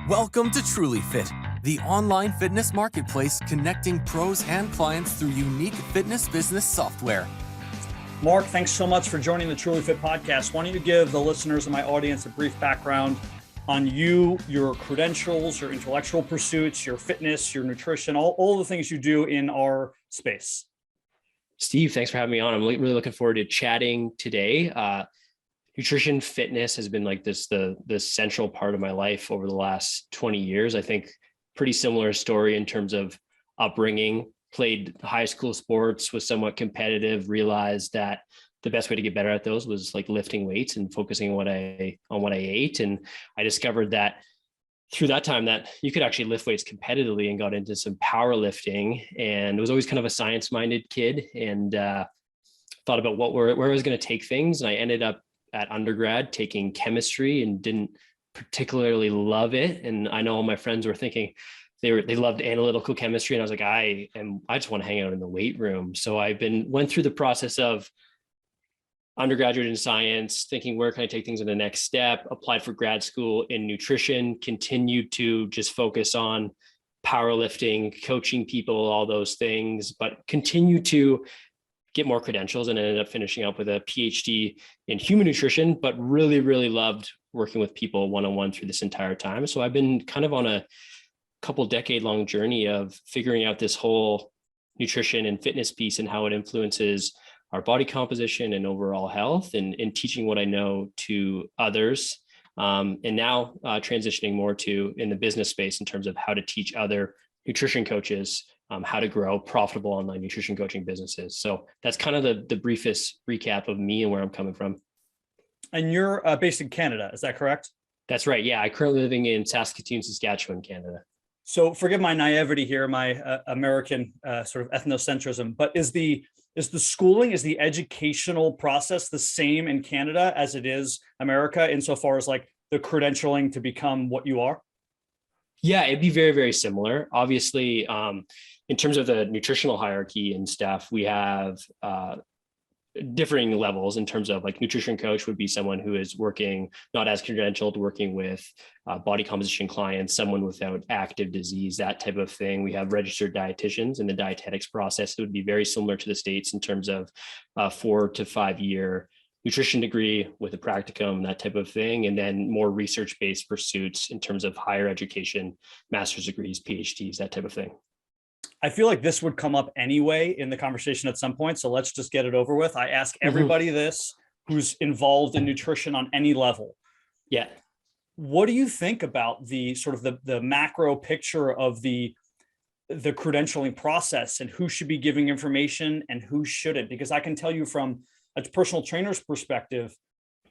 Welcome to TrulyFit, the online fitness marketplace connecting pros and clients through unique fitness business software. Marc, thanks so much for joining the TrulyFit Podcast. Why don't you give the listeners and my audience a brief background on you, your credentials, your intellectual pursuits, your fitness, your nutrition, all the things you do in our space. Steve, thanks for having me on. I'm really looking forward to chatting today. Nutrition, fitness has been like the central part of my life over the last 20 years. I think pretty similar story in terms of upbringing. Played high school sports, was somewhat competitive, realized that the best way to get better at those was like lifting weights and focusing on what I ate. And I discovered that through that time that you could actually lift weights competitively, and got into some powerlifting, and was always kind of a science-minded kid, and thought about where I was going to take things. And I ended up at undergrad taking chemistry and didn't particularly love it. And I know all my friends were thinking they loved analytical chemistry. And I was like, I just want to hang out in the weight room. So went through the process of undergraduate in science, thinking where can I take things in the next step, applied for grad school in nutrition, continued to just focus on powerlifting, coaching people, all those things, but continued to get more credentials and ended up finishing up with a PhD in human nutrition, but really, really loved working with people one-on-one through this entire time. So I've been kind of on a couple decade-long journey of figuring out this whole nutrition and fitness piece and how it influences our body composition and overall health, and teaching what I know to others. And now transitioning more to in the business space in terms of how to teach other nutrition coaches how to grow profitable online nutrition coaching businesses. So that's kind of the briefest recap of me and where I'm coming from. And you're based in Canada, is that correct? That's right. Yeah, I currently living in Saskatoon, Saskatchewan, Canada. So forgive my naivety here, my American sort of ethnocentrism, but is the schooling, is the educational process the same in Canada as it is America, insofar as like the credentialing to become what you are? Yeah, it'd be very, very similar. Obviously, in terms of the nutritional hierarchy and stuff, we have differing levels in terms of like nutrition coach would be someone who is working not as credentialed, working with body composition clients, someone without active disease, that type of thing. We have registered dietitians, and the dietetics process would be very similar to the States in terms of 4 to 5 year nutrition degree with a practicum, that type of thing. And then more research-based pursuits in terms of higher education, master's degrees, PhDs, that type of thing. I feel like this would come up anyway in the conversation at some point. So let's just get it over with. I ask everybody this who's involved in nutrition on any level. Yeah. What do you think about the sort of the macro picture of the credentialing process, and who should be giving information and who shouldn't? Because I can tell you from a personal trainer's perspective,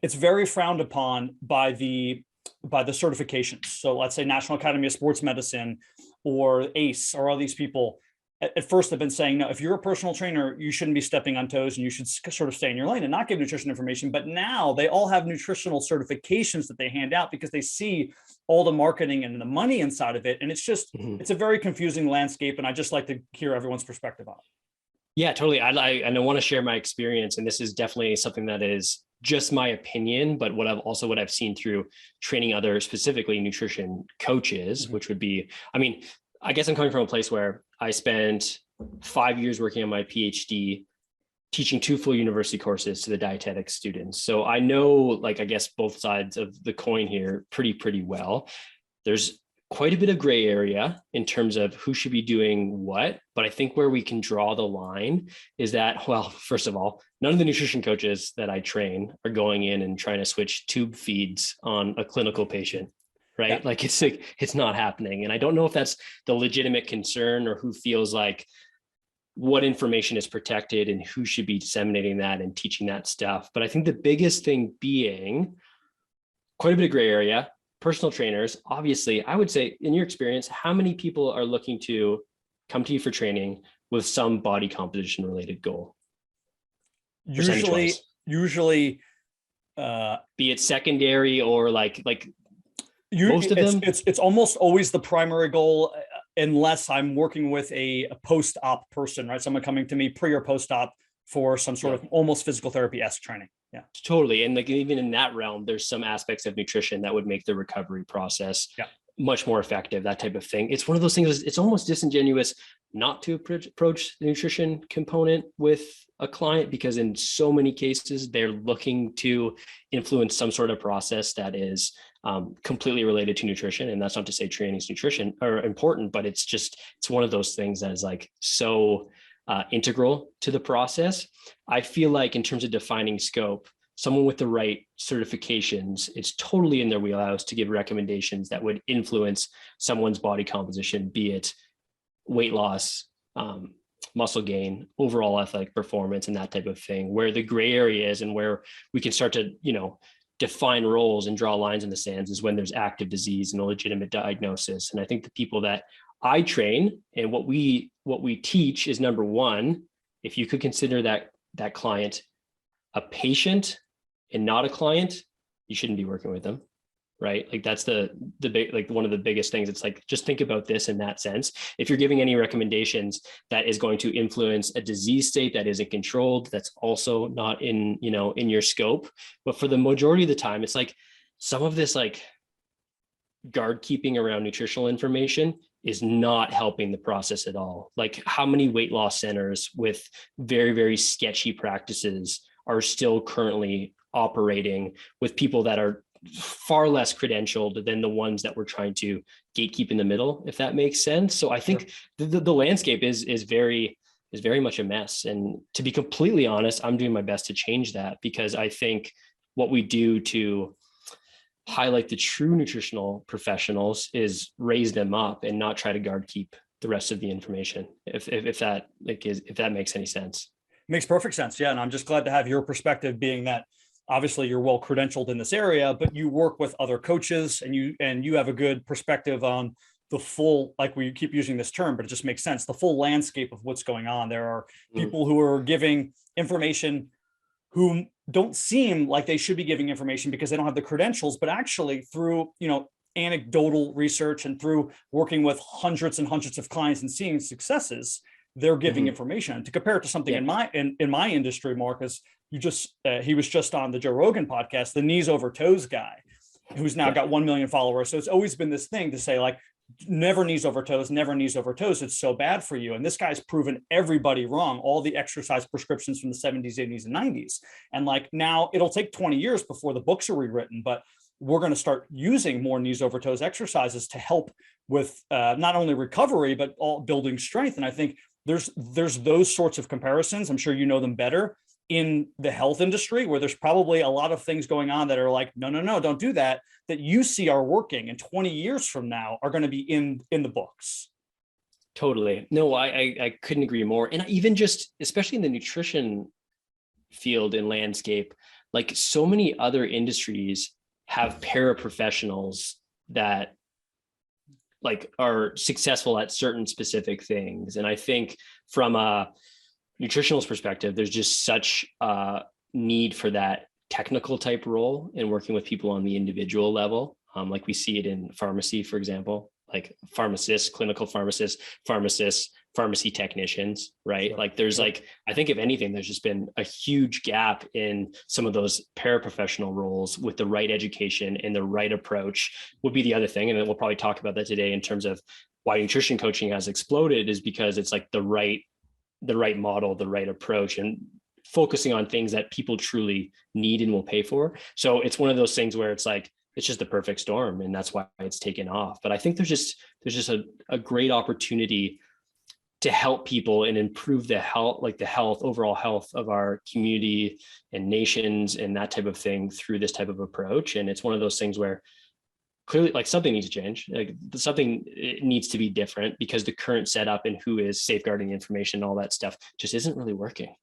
it's very frowned upon by the certifications. So let's say National Academy of Sports Medicine or ACE or all these people at first have been saying, no, if you're a personal trainer, you shouldn't be stepping on toes and you should sort of stay in your lane and not give nutrition information. But now they all have nutritional certifications that they hand out because they see all the marketing and the money inside of it. And it's just, it's a very confusing landscape. And I just like to hear everyone's perspective on it. Yeah, totally. I want to share my experience, and this is definitely something that is just my opinion, but what I've seen through training other specifically nutrition coaches, which would be, I guess I'm coming from a place where I spent 5 years working on my PhD, teaching 2 full university courses to the dietetics students. So I know, like, I guess both sides of the coin here pretty well. There's quite a bit of gray area in terms of who should be doing what. But I think where we can draw the line is that, well, first of all, none of the nutrition coaches that I train are going in and trying to switch tube feeds on a clinical patient, right? Yeah. Like it's not happening. And I don't know if that's the legitimate concern or who feels like what information is protected and who should be disseminating that and teaching that stuff. But I think the biggest thing being quite a bit of gray area. Personal trainers, obviously, I would say, in your experience, how many people are looking to come to you for training with some body composition related goal? Usually, be it secondary or like most of them. It's almost always the primary goal, unless I'm working with a post-op person, right? Someone coming to me pre or post-op for some sort of almost physical therapy-esque training. Yeah, totally. And like even in that realm, there's some aspects of nutrition that would make the recovery process much more effective, that type of thing. It's one of those things, it's almost disingenuous not to approach the nutrition component with a client, because in so many cases, they're looking to influence some sort of process that is completely related to nutrition. And that's not to say training's nutrition are important, but it's one of those things that is like so integral to the process. I feel like in terms of defining scope, someone with the right certifications, it's totally in their wheelhouse to give recommendations that would influence someone's body composition, be it weight loss, muscle gain, overall athletic performance, and that type of thing. Where the gray area is and where we can start to, define roles and draw lines in the sands is when there's active disease and a legitimate diagnosis. And I think the people that I train and what we teach is, number one, if you could consider that client a patient and not a client, you shouldn't be working with them, right? Like that's the big, like one of the biggest things. It's like, just think about this in that sense. If you're giving any recommendations that is going to influence a disease state that isn't controlled, that's also not in your scope. But for the majority of the time, it's like some of this like guard keeping around nutritional information is not helping the process at all. Like how many weight loss centers with very, very sketchy practices are still currently operating with people that are far less credentialed than the ones that we're trying to gatekeep in the middle, if that makes sense. So I think the landscape is very much a mess. And to be completely honest, I'm doing my best to change that, because I think what we do to highlight the true nutritional professionals is raise them up and not try to guard keep the rest of the information. If that makes any sense. Makes perfect sense. Yeah. And I'm just glad to have your perspective, being that obviously you're well credentialed in this area, but you work with other coaches and you have a good perspective on the full, like we keep using this term, but it just makes sense, the full landscape of what's going on. There are people who are giving information who don't seem like they should be giving information because they don't have the credentials, but actually through, anecdotal research and through working with hundreds and hundreds of clients and seeing successes, they're giving information. To compare it to something in my industry, Mark, is he was just on the Joe Rogan podcast, the knees over toes guy, who's now got 1 million followers. So it's always been this thing to say like, never knees over toes, never knees over toes. It's so bad for you. And this guy's proven everybody wrong, all the exercise prescriptions from the 70s, 80s, and 90s. And like now it'll take 20 years before the books are rewritten, but we're going to start using more knees over toes exercises to help with not only recovery, but all building strength. And I think there's those sorts of comparisons. I'm sure you know them better in the health industry, where there's probably a lot of things going on that are like, no, don't do that you see are working, and 20 years from now are going to be in the books. Totally. No, I couldn't agree more. And even just, especially in the nutrition field and landscape, like so many other industries have paraprofessionals that like are successful at certain specific things. And I think from a nutritionalist perspective, there's just such a need for that technical type role in working with people on the individual level. Like we see it in pharmacy, for example, like pharmacists, clinical pharmacists, pharmacy technicians, right? Sure. Like there's like, I think if anything, there's just been a huge gap in some of those paraprofessional roles with the right education and the right approach would be the other thing. And then we'll probably talk about that today in terms of why nutrition coaching has exploded, is because it's like the right model, the right approach, and focusing on things that people truly need and will pay for. So it's one of those things where it's like, it's just the perfect storm, and that's why it's taken off. But I think there's just a great opportunity to help people and improve the overall health of our community and nations and that type of thing through this type of approach. And it's one of those things where clearly like something needs to change, like something it needs to be different, because the current setup and who is safeguarding the information and all that stuff just isn't really working.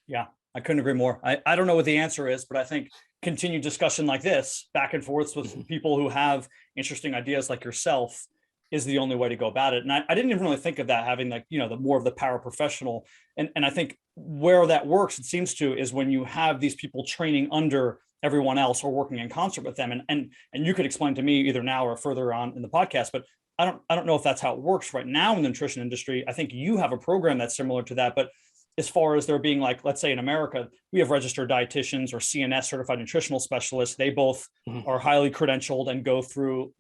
Yeah, I couldn't agree more. I don't know what the answer is, but I think continued discussion like this, back and forth with people who have interesting ideas like yourself, is the only way to go about it. And I didn't even really think of that, having like, the more of the paraprofessional. And I think where that works, it seems to, is when you have these people training under everyone else or working in concert with them. And you could explain to me either now or further on in the podcast, but I don't know if that's how it works right now in the nutrition industry. I think you have a program that's similar to that, but as far as there being like, let's say in America, we have registered dietitians or CNS certified nutritional specialists. They both are highly credentialed and go through,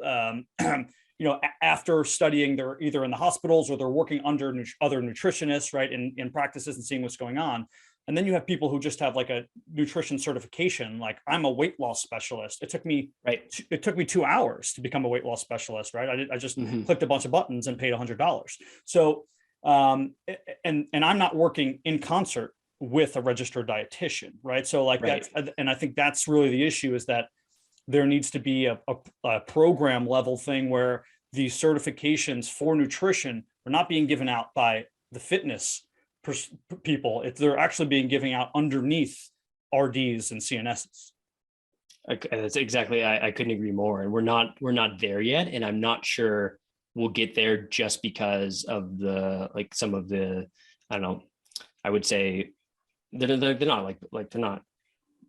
after studying, they're either in the hospitals or they're working under other nutritionists, right, in practices and seeing what's going on. And then you have people who just have like a nutrition certification. Like, I'm a weight loss specialist. It took me 2 hours to become a weight loss specialist, right? I just clicked a bunch of buttons and paid $100. So, and I'm not working in concert with a registered dietitian, right? So like that, and I think that's really the issue, is that there needs to be a program level thing where the certifications for nutrition are not being given out by the fitness people. They're actually being given out underneath RDs and CNSs. That's exactly, I couldn't agree more. And we're not there yet. And I'm not sure we'll get there just because of some of the, I don't know, I would say they're not they're not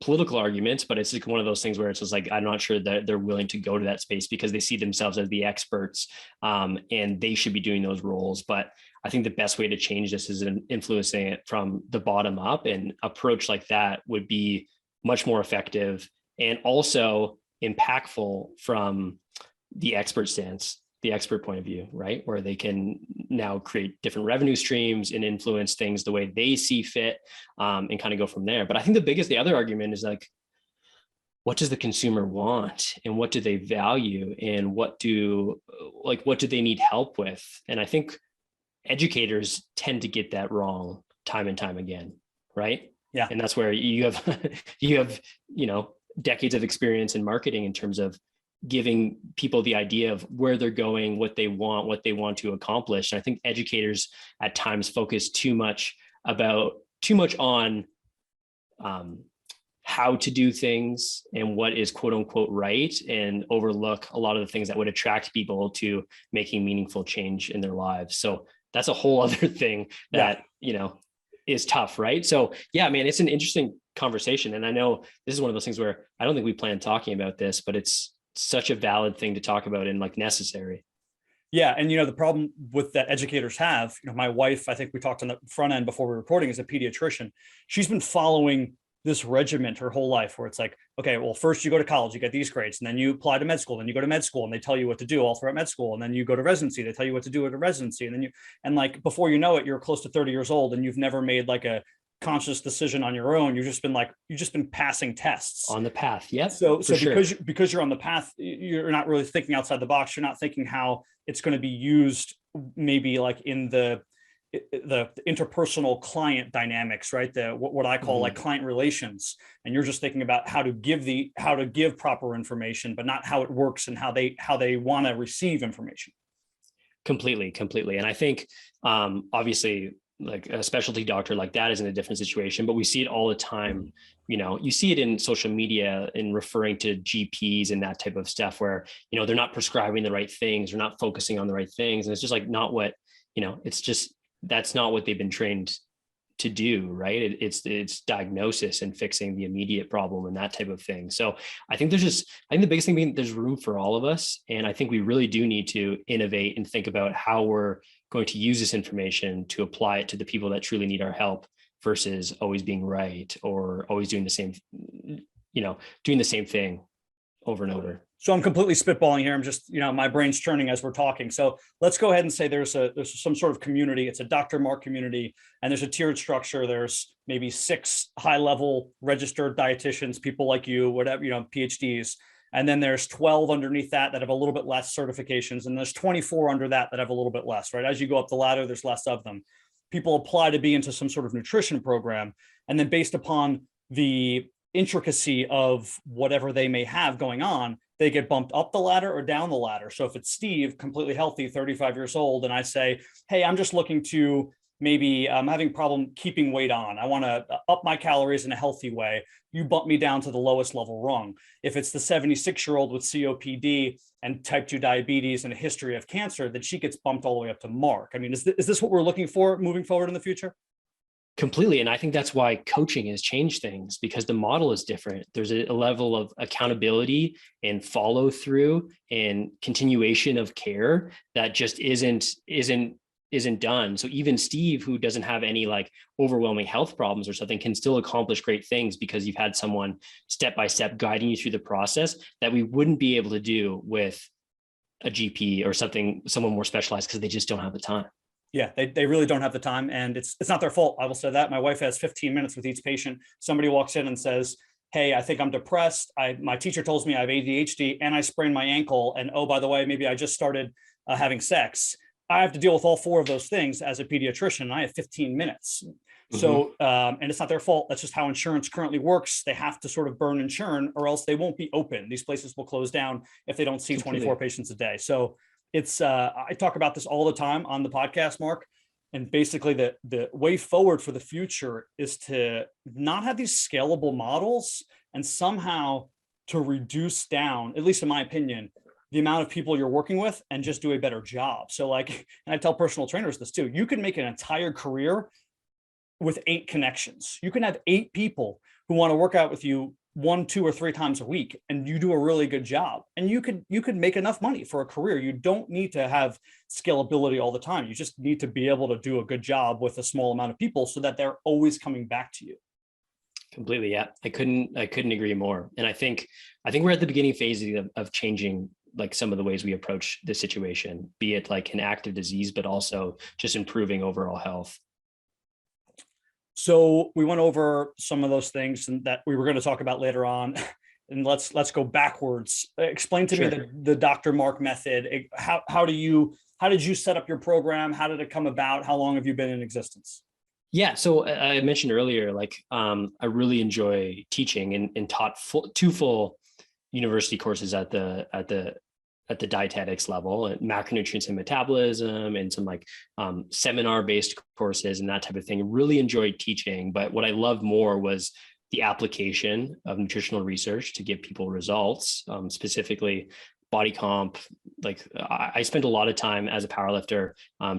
political arguments, but it's like one of those things where it's just like, I'm not sure that they're willing to go to that space because they see themselves as the experts, and they should be doing those roles. But I think the best way to change this is in influencing it from the bottom up, and approach like that would be much more effective and also impactful from the expert stance, the expert point of view, right? Where they can now create different revenue streams and influence things the way they see fit, and kind of go from there. But I think the other argument is like, what does the consumer want, and what do they value, and what do they need help with? And I think educators tend to get that wrong time and time again, right? Yeah. And that's where you have decades of experience in marketing in terms of giving people the idea of where they're going, what they want to accomplish. And I think educators at times focus too much on how to do things and what is quote unquote right, and overlook a lot of the things that would attract people to making meaningful change in their lives. So that's a whole other thing that, is tough, right? So yeah, man, it's an interesting conversation. And I know this is one of those things where I don't think we planned talking about this, but it's such a valid thing to talk about and like necessary. Yeah. And, the problem with that educators have, my wife, I think we talked on the front end before we were recording, is a pediatrician. She's been following this regiment her whole life, where it's like, okay, well, first you go to college, you get these grades, and then you apply to med school, then you go to med school and they tell you what to do all throughout med school. And then you go to residency, they tell you what to do at a residency. And then like, before you know it, you're close to 30 years old and you've never made like a conscious decision on your own. You've just been passing tests on the path. Yeah. So because you're on the path, you're not really thinking outside the box. You're not thinking how it's going to be used, maybe like in the interpersonal client dynamics, right? What I call like client relations. And you're just thinking about how to give proper information, but not how it works and how they want to receive information. Completely. And I think, obviously, like a specialty doctor like that is in a different situation, but we see it all the time. You see it in social media in referring to GPs and that type of stuff where, they're not prescribing the right things, they're not focusing on the right things. And it's just like not what, it's just, that's not what they've been trained to do, right? It's diagnosis and fixing the immediate problem and that type of thing. So I think the biggest thing being there's room for all of us. And I think we really do need to innovate and think about how we're going to use this information to apply it to the people that truly need our help, versus always being right or always doing the same, doing the same thing over and over. So I'm completely spitballing here. I'm just, my brain's churning as we're talking. So let's go ahead and say there's some sort of community. It's a Dr. Marc community, and there's a tiered structure. There's maybe 6 high-level registered dietitians, people like you, whatever, PhDs. And then there's 12 underneath that have a little bit less certifications. And there's 24 under that have a little bit less, right? As you go up the ladder, there's less of them. People apply to be into some sort of nutrition program. And then based upon the intricacy of whatever they may have going on, they get bumped up the ladder or down the ladder. So if it's Steve, completely healthy, 35 years old, and I say, hey, I'm just looking to maybe I'm having a problem keeping weight on. I want to up my calories in a healthy way. You bump me down to the lowest level rung. If it's the 76-year-old with COPD and type 2 diabetes and a history of cancer, then she gets bumped all the way up to Marc. I mean, is this what we're looking for moving forward in the future? Completely. And I think that's why coaching has changed things, because the model is different. There's a level of accountability and follow through and continuation of care that just isn't isn't done. So even Steve, who doesn't have any like overwhelming health problems or something, can still accomplish great things because you've had someone step by step guiding you through the process that we wouldn't be able to do with a GP or someone more specialized, because they just don't have the time. Yeah, they really don't have the time, and it's not their fault. I will say that. My wife has 15 minutes with each patient. Somebody walks in and says, hey, I think I'm depressed. My teacher tells me I have ADHD and I sprained my ankle. And oh, by the way, maybe I just started having sex. I have to deal with all four of those things as a pediatrician. And I have 15 minutes. So, and it's not their fault. That's just how insurance currently works. They have to sort of burn and churn, or else they won't be open. These places will close down if they don't see 24 patients a day. So it's, I talk about this all the time on the podcast, Mark. And basically the way forward for the future is to not have these scalable models, and somehow to reduce down, at least in my opinion, the amount of people you're working with, and just do a better job. So like, and I tell personal trainers this too, you can make an entire career with 8 connections. You can have 8 people who want to work out with you 1, 2, or 3 times a week, and you do a really good job, and you could make enough money for a career. You don't need to have scalability all the time. You just need to be able to do a good job with a small amount of people, so that they're always coming back to you. Completely. Yeah. I couldn't agree more. And I think we're at the beginning phases of changing like some of the ways we approach the situation, be it like an active disease, but also just improving overall health. So we went over some of those things and that we were going to talk about later on, and let's go backwards. Explain to me the Dr. Marc method. How did you set up your program? How did it come about? How long have you been in existence? Yeah. So I mentioned earlier, like I really enjoy teaching and taught 2 full university courses at the dietetics level, and macronutrients and metabolism, and some like seminar-based courses and that type of thing. Really enjoyed teaching, but what I loved more was the application of nutritional research to give people results, specifically body comp. Like I spent a lot of time as a powerlifter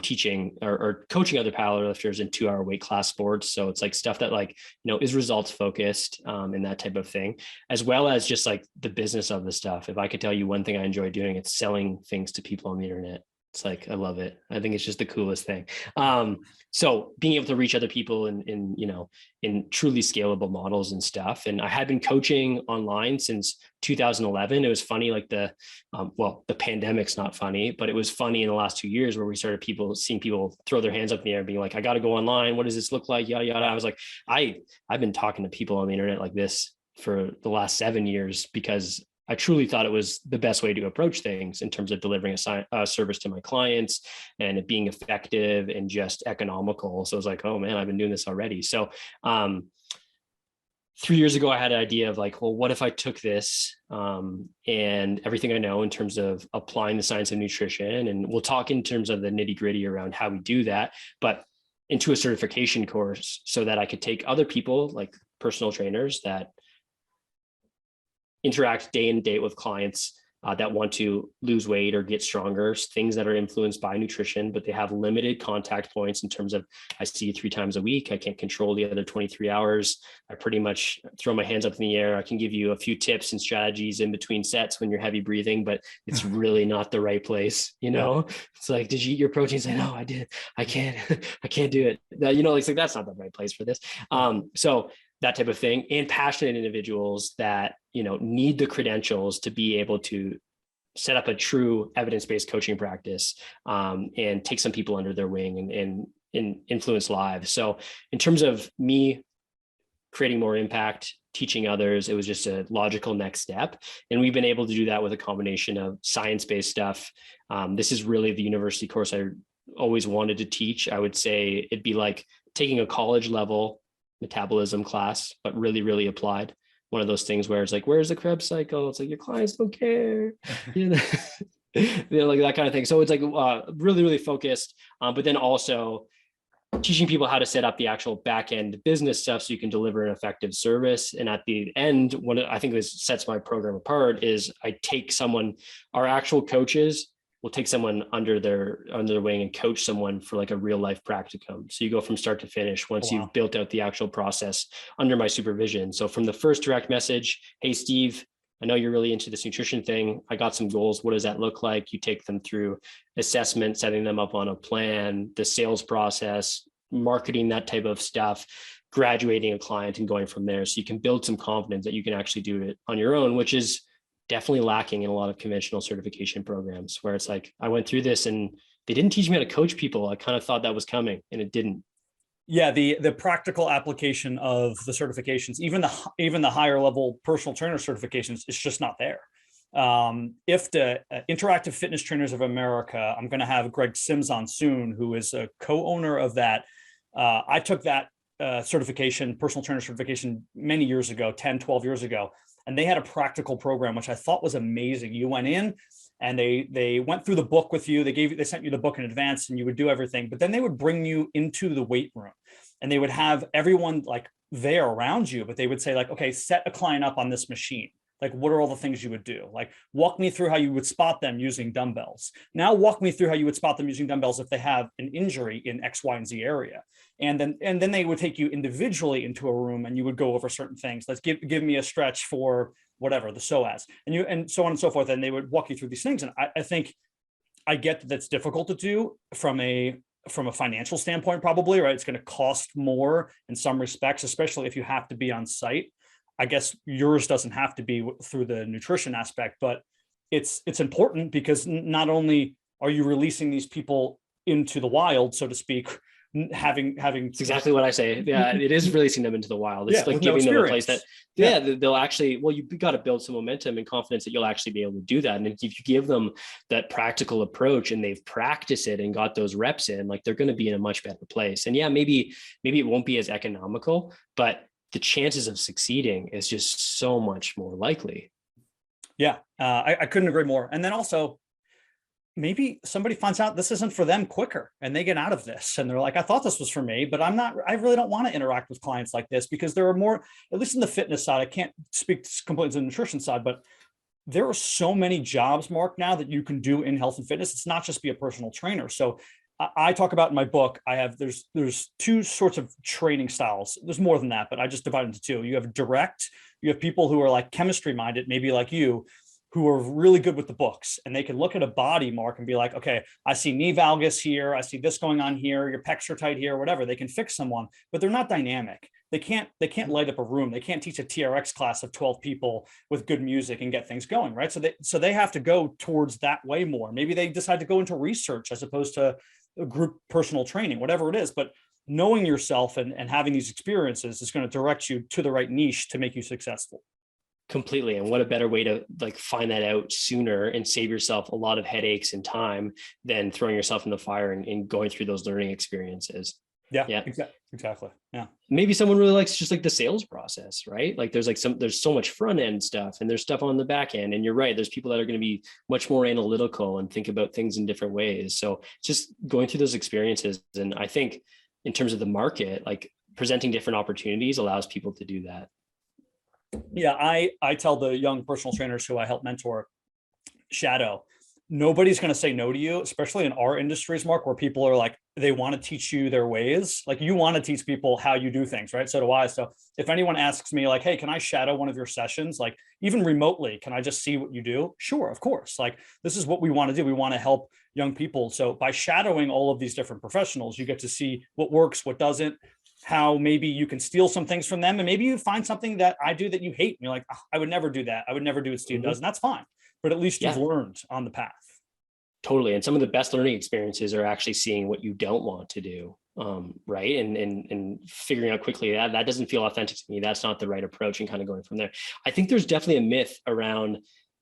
teaching or coaching other powerlifters in 2-hour weight class sports. So it's like stuff that like, is results focused and that type of thing, as well as just like the business of the stuff. If I could tell you one thing I enjoy doing, it's selling things to people on the internet. It's like, I love it. I think it's just the coolest thing. So being able to reach other people in truly scalable models and stuff. And I had been coaching online since 2011. It was funny, like the pandemic's not funny, but it was funny in the last 2 years where we started seeing people throw their hands up in the air being like, I got to go online. What does this look like? Yada, yada. I was like, I've been talking to people on the internet like this for the last 7 years, because I truly thought it was the best way to approach things in terms of delivering a service to my clients and it being effective and just economical. So I was like, oh man, I've been doing this already. So 3 years ago, I had an idea of like, well, what if I took this and everything I know in terms of applying the science of nutrition, and we'll talk in terms of the nitty gritty around how we do that, but into a certification course so that I could take other people like personal trainers that interact day in, day out with clients that want to lose weight or get stronger, things that are influenced by nutrition, but they have limited contact points in terms of, I see you 3 times a week. I can't control the other 23 hours. I pretty much throw my hands up in the air. I can give you a few tips and strategies in between sets when you're heavy breathing, but it's really not the right place. It's like, did you eat your protein? Say, no, I did. I can't do it. It's like, that's not the right place for this. So that type of thing, and passionate individuals that, need the credentials to be able to set up a true evidence-based coaching practice and take some people under their wing and influence lives. So in terms of me creating more impact, teaching others, it was just a logical next step. And we've been able to do that with a combination of science-based stuff. This is really the university course I always wanted to teach. I would say it'd be like taking a college level metabolism class, but really, really applied. One of those things where it's like, where's the Krebs cycle? It's like, your clients don't care, like that kind of thing. So it's like really, really focused, but then also teaching people how to set up the actual back end business stuff so you can deliver an effective service. And at the end, what I think sets my program apart is I take our actual coaches will take someone under their wing and coach someone for like a real life practicum. So you go from start to finish once you've built out the actual process under my supervision. So from the first direct message, hey, Steve, I know you're really into this nutrition thing. I got some goals. What does that look like? You take them through assessment, setting them up on a plan, the sales process, marketing, that type of stuff, graduating a client and going from there. So you can build some confidence that you can actually do it on your own, which is definitely lacking in a lot of conventional certification programs, where it's like, I went through this and they didn't teach me how to coach people. I kind of thought that was coming and it didn't. Yeah, the practical application of the certifications, even the higher level personal trainer certifications, is just not there. If the Interactive Fitness Trainers of America, I'm going to have Greg Sims on soon, who is a co-owner of that. I took that certification, personal trainer certification, many years ago, 10, 12 years ago, and they had a practical program, which I thought was amazing. You went in and they went through the book with you. They sent you the book in advance and you would do everything, but then they would bring you into the weight room and they would have everyone like there around you, but they would say like, okay, set a client up on this machine. Like, what are all the things you would do? Like, walk me through how you would spot them using dumbbells. Now walk me through how you would spot them using dumbbells if they have an injury in X, Y, and Z area. And then they would take you individually into a room and you would go over certain things. Let's give me a stretch for whatever, the psoas, and so on and so forth. And they would walk you through these things. And I think I get that that's difficult to do from a financial standpoint, probably, right? It's going to cost more in some respects, especially if you have to be on site. I guess yours doesn't have to be through the nutrition aspect, but it's important because not only are you releasing these people into the wild, so to speak, having it's exactly what I say. Yeah, it is releasing them into the wild. It's like giving them a place that they'll actually, well, you've got to build some momentum and confidence that you'll actually be able to do that. And if you give them that practical approach and they've practiced it and got those reps in, like, they're going to be in a much better place. And yeah, maybe it won't be as economical, but the chances of succeeding is just so much more likely. Yeah, I couldn't agree more. And then also, maybe somebody finds out this isn't for them quicker and they get out of this and they're like, I thought this was for me, but I really don't want to interact with clients like this, because there are more, at least in the fitness side, I can't speak completely to the nutrition side, but there are so many jobs, Mark, now that you can do in health and fitness. It's not just be a personal trainer. So I talk about in my book, there's two sorts of training styles. There's more than that, but I just divide into two. You have direct, you have people who are like chemistry minded, maybe like you, who are really good with the books, and they can look at a body, Mark, and be like, okay, I see knee valgus here. I see this going on here. Your pecs are tight here, whatever. They can fix someone, but they're not dynamic. They can't light up a room. They can't teach a TRX class of 12 people with good music and get things going, right? So they have to go towards that way more. Maybe they decide to go into research as opposed to group personal training, whatever it is. But knowing yourself and having these experiences is going to direct you to the right niche to make you successful. Completely. And what a better way to like find that out sooner and save yourself a lot of headaches and time than throwing yourself in the fire and going through those learning experiences. Yeah. Exactly. Yeah. Maybe someone really likes just like the sales process, right? Like there's so much front end stuff and there's stuff on the back end. And you're right. There's people that are going to be much more analytical and think about things in different ways. So just going through those experiences. And I think in terms of the market, like presenting different opportunities allows people to do that. Yeah, I tell the young personal trainers who I help mentor, shadow, nobody's going to say no to you, especially in our industries, Mark, where people are like, they want to teach you their ways. Like, you want to teach people how you do things, right? So do I. So if anyone asks me like, hey, can I shadow one of your sessions? Like, even remotely, can I just see what you do? Sure, of course. Like, this is what we want to do. We want to help young people. So by shadowing all of these different professionals, you get to see what works, what doesn't, how maybe you can steal some things from them. And maybe you find something that I do that you hate. And you're like, oh, I would never do that. I would never do what Steve does. And that's fine. But at least you've learned on the path. Totally. And some of the best learning experiences are actually seeing what you don't want to do. Right. And figuring out quickly that doesn't feel authentic to me. That's not the right approach, and kind of going from there. I think there's definitely a myth around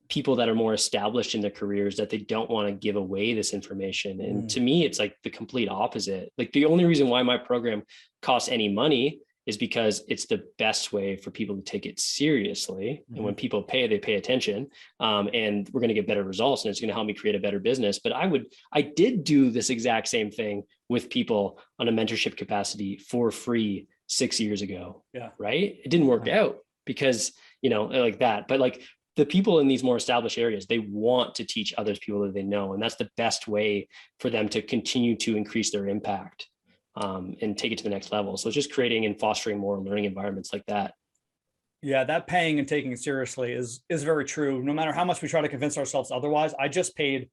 people that are more established in their careers that they don't want to give away this information. And to me, it's like the complete opposite. Like, the only reason why my program costs any money is because it's the best way for people to take it seriously. And when people pay, they pay attention, and we're going to get better results, and it's going to help me create a better business. But I did do this exact same thing with people on a mentorship capacity for free 6 years ago. Yeah. Right. It didn't work out because, like that, but like, the people in these more established areas, they want to teach others people that they know. And that's the best way for them to continue to increase their impact and take it to the next level. So it's just creating and fostering more learning environments like that. Yeah, that paying and taking it seriously is very true. No matter how much we try to convince ourselves otherwise, I just paid,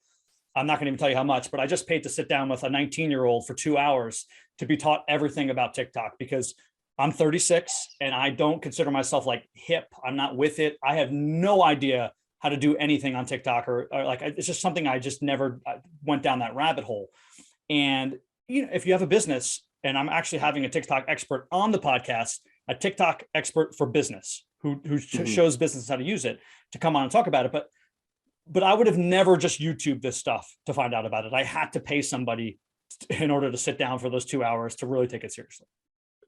I'm not going to even tell you how much, but I just paid to sit down with a 19-year-old for 2 hours to be taught everything about TikTok, because I'm 36 and I don't consider myself like hip. I'm not with it. I have no idea how to do anything on TikTok, or like, it's just something I just never went down that rabbit hole. And, you know, if you have a business, and I'm actually having a TikTok expert on the podcast, a TikTok expert for business who shows businesses how to use it, to come on and talk about it. But I would have never just YouTube this stuff to find out about it. I had to pay somebody in order to sit down for those 2 hours to really take it seriously.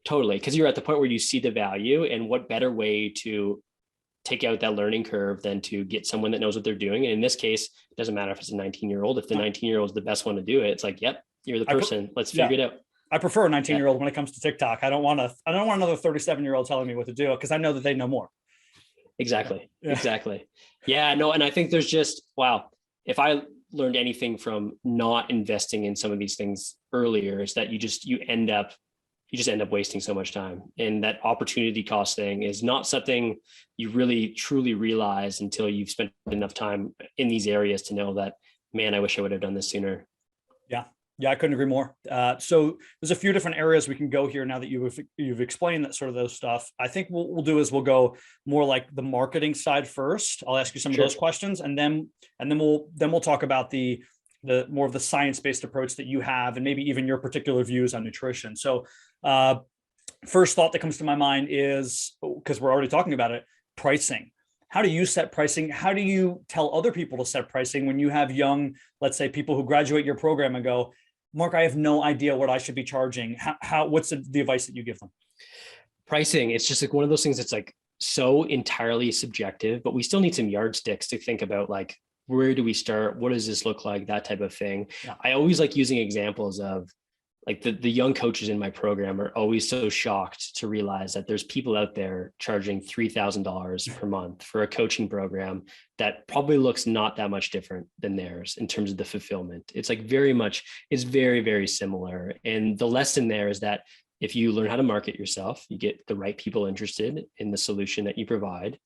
Totally. Because you're at the point where you see the value, and what better way to take out that learning curve than to get someone that knows what they're doing. And in this case, it doesn't matter if it's a 19-year-old, if the 19-year-old is the best one to do it, it's like, yep, you're the person. Let's figure it out. I prefer a 19-year-old when it comes to TikTok. I don't want another 37-year-old telling me what to do, because I know that they know more. Exactly. Yeah. Exactly. Yeah, no. And I think there's just, wow, if I learned anything from not investing in some of these things earlier, is that you just end up wasting so much time. And that opportunity cost thing is not something you really truly realize until you've spent enough time in these areas to know that, man, I wish I would have done this sooner. Yeah, I couldn't agree more. So there's a few different areas we can go here now that you've explained that sort of those stuff. I think what we'll do is we'll go more like the marketing side first. I'll ask you some of those questions, and then we'll talk about the more of the science-based approach that you have, and maybe even your particular views on nutrition. So first thought that comes to my mind is, because we're already talking about it, pricing. How do you set pricing? How do you tell other people to set pricing when you have young, let's say, people who graduate your program and go, Mark, I have no idea what I should be charging. What's the advice that you give them? Pricing, it's just like one of those things that's like so entirely subjective, but we still need some yardsticks to think about, like, where do we start? What does this look like? That type of thing. Yeah. I always like using examples of, like, the young coaches in my program are always so shocked to realize that there's people out there charging $3,000 per month for a coaching program that probably looks not that much different than theirs in terms of the fulfillment. It's like it's very, very similar. And the lesson there is that if you learn how to market yourself, you get the right people interested in the solution that you provide.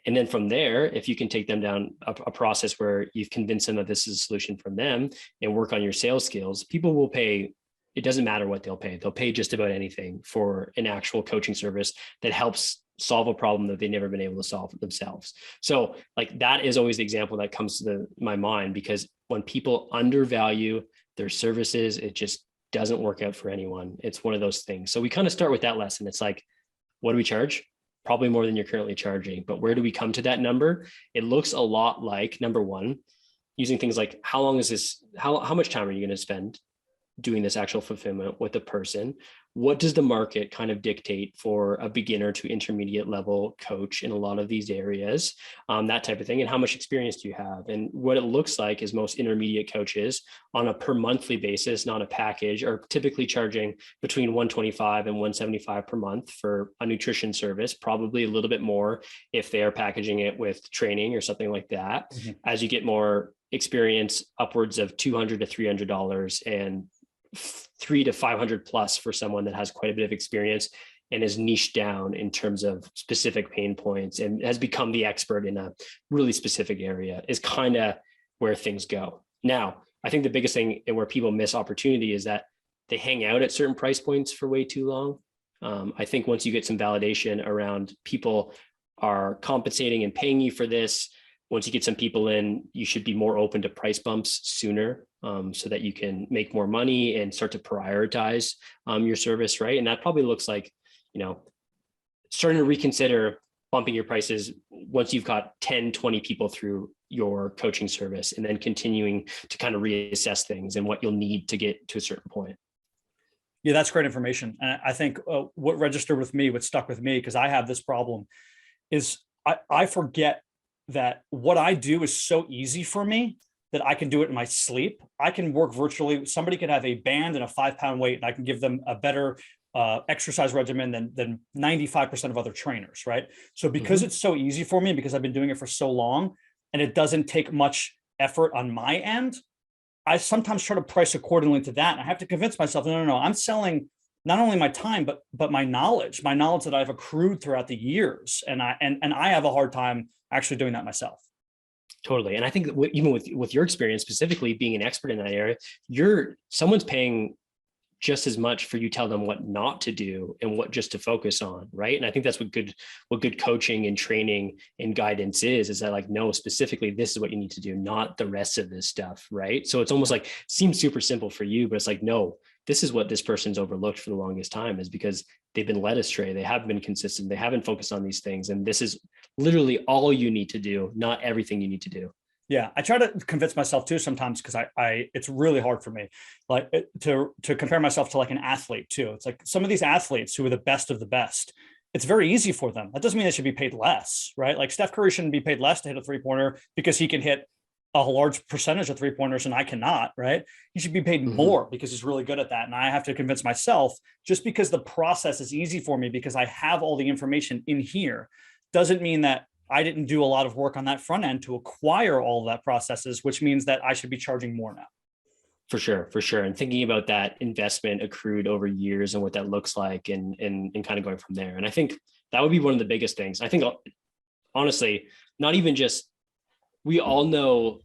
And then from there, if you can take them down a process where you've convinced them that this is a solution from them, and work on your sales skills, people will pay. It doesn't matter what they'll pay. They'll pay just about anything for an actual coaching service that helps solve a problem that they've never been able to solve themselves. So, like, that is always the example that comes to my mind, because when people undervalue their services, it just doesn't work out for anyone. It's one of those things. So we kind of start with that lesson. It's like, what do we charge? Probably more than you're currently charging. But where do we come to that number? It looks a lot like, number one, using things like, how long is this? How much time are you going to spend doing this actual fulfillment with a person? What does the market kind of dictate for a beginner to intermediate level coach in a lot of these areas, that type of thing? And how much experience do you have? And what it looks like is most intermediate coaches on a per monthly basis, not a package, are typically charging between $125 and $175 per month for a nutrition service, probably a little bit more if they are packaging it with training or something like that. Mm-hmm. As you get more experience, upwards of $200 to $300, and $300 to $500 plus for someone that has quite a bit of experience and is niched down in terms of specific pain points and has become the expert in a really specific area, is kind of where things go. Now, I think the biggest thing and where people miss opportunity is that they hang out at certain price points for way too long. I think once you get some validation around people are compensating and paying you for this, once you get some people in, you should be more open to price bumps sooner, so that you can make more money and start to prioritize your service, right? And that probably looks like, starting to reconsider bumping your prices once you've got 10, 20 people through your coaching service, and then continuing to kind of reassess things and what you'll need to get to a certain point. Yeah, that's great information. And I think what registered with me, what stuck with me, because I have this problem, is I forget that what I do is so easy for me that I can do it in my sleep. I can work virtually. Somebody could have a band and a 5-pound weight, and I can give them a better exercise regimen than 95% of other trainers, right? So because it's so easy for me, because I've been doing it for so long, and it doesn't take much effort on my end, I sometimes try to price accordingly to that. And I have to convince myself, no, I'm selling not only my time, but my knowledge that I've accrued throughout the years. And I have a hard time actually doing that myself. Totally. And I think that even with your experience, specifically being an expert in that area, someone's paying just as much for you tell them what not to do and what just to focus on. Right. And I think that's what good coaching and training and guidance is that like, no, specifically, this is what you need to do, not the rest of this stuff. Right. So it's almost like seems super simple for you, but it's like, no, this is what this person's overlooked for the longest time, is because they've been led astray. They haven't been consistent. They haven't focused on these things. And this is literally all you need to do, not everything you need to do. Yeah, I try to convince myself too sometimes, because I it's really hard for me, like to compare myself to like an athlete too. It's like some of these athletes who are the best of the best, it's very easy for them. That doesn't mean they should be paid less, right? Like Steph Curry shouldn't be paid less to hit a 3-pointer because he can hit a large percentage of 3-pointers and I cannot, right? He should be paid more because he's really good at that. And I have to convince myself, just because the process is easy for me because I have all the information in here, doesn't mean that I didn't do a lot of work on that front end to acquire all of that processes, which means that I should be charging more now. For sure. And thinking about that investment accrued over years and what that looks like and kind of going from there. And I think that would be one of the biggest things. I think, honestly, not even just, we all know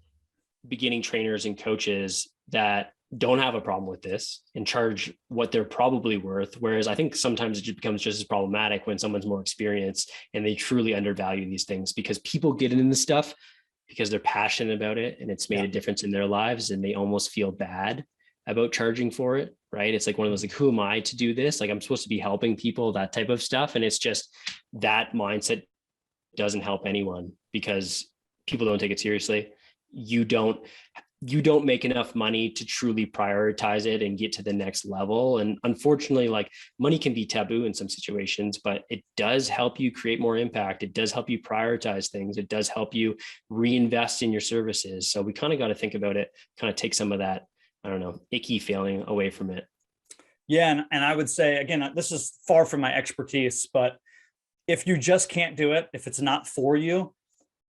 beginning trainers and coaches that don't have a problem with this and charge what they're probably worth. Whereas I think sometimes it becomes just as problematic when someone's more experienced and they truly undervalue these things, because people get into this stuff because they're passionate about it and it's made a difference in their lives, and they almost feel bad about charging for it. Right. It's like one of those, like, who am I to do this? Like, I'm supposed to be helping people, that type of stuff. And it's just, that mindset doesn't help anyone, because people don't take it seriously. You don't make enough money to truly prioritize it and get to the next level. And unfortunately, like, money can be taboo in some situations, but it does help you create more impact. It does help you prioritize things. It does help you reinvest in your services. So we kind of got to think about it, kind of take some of that, I don't know, icky feeling away from it. Yeah. And I would say, again, this is far from my expertise, but if you just can't do it, if it's not for you,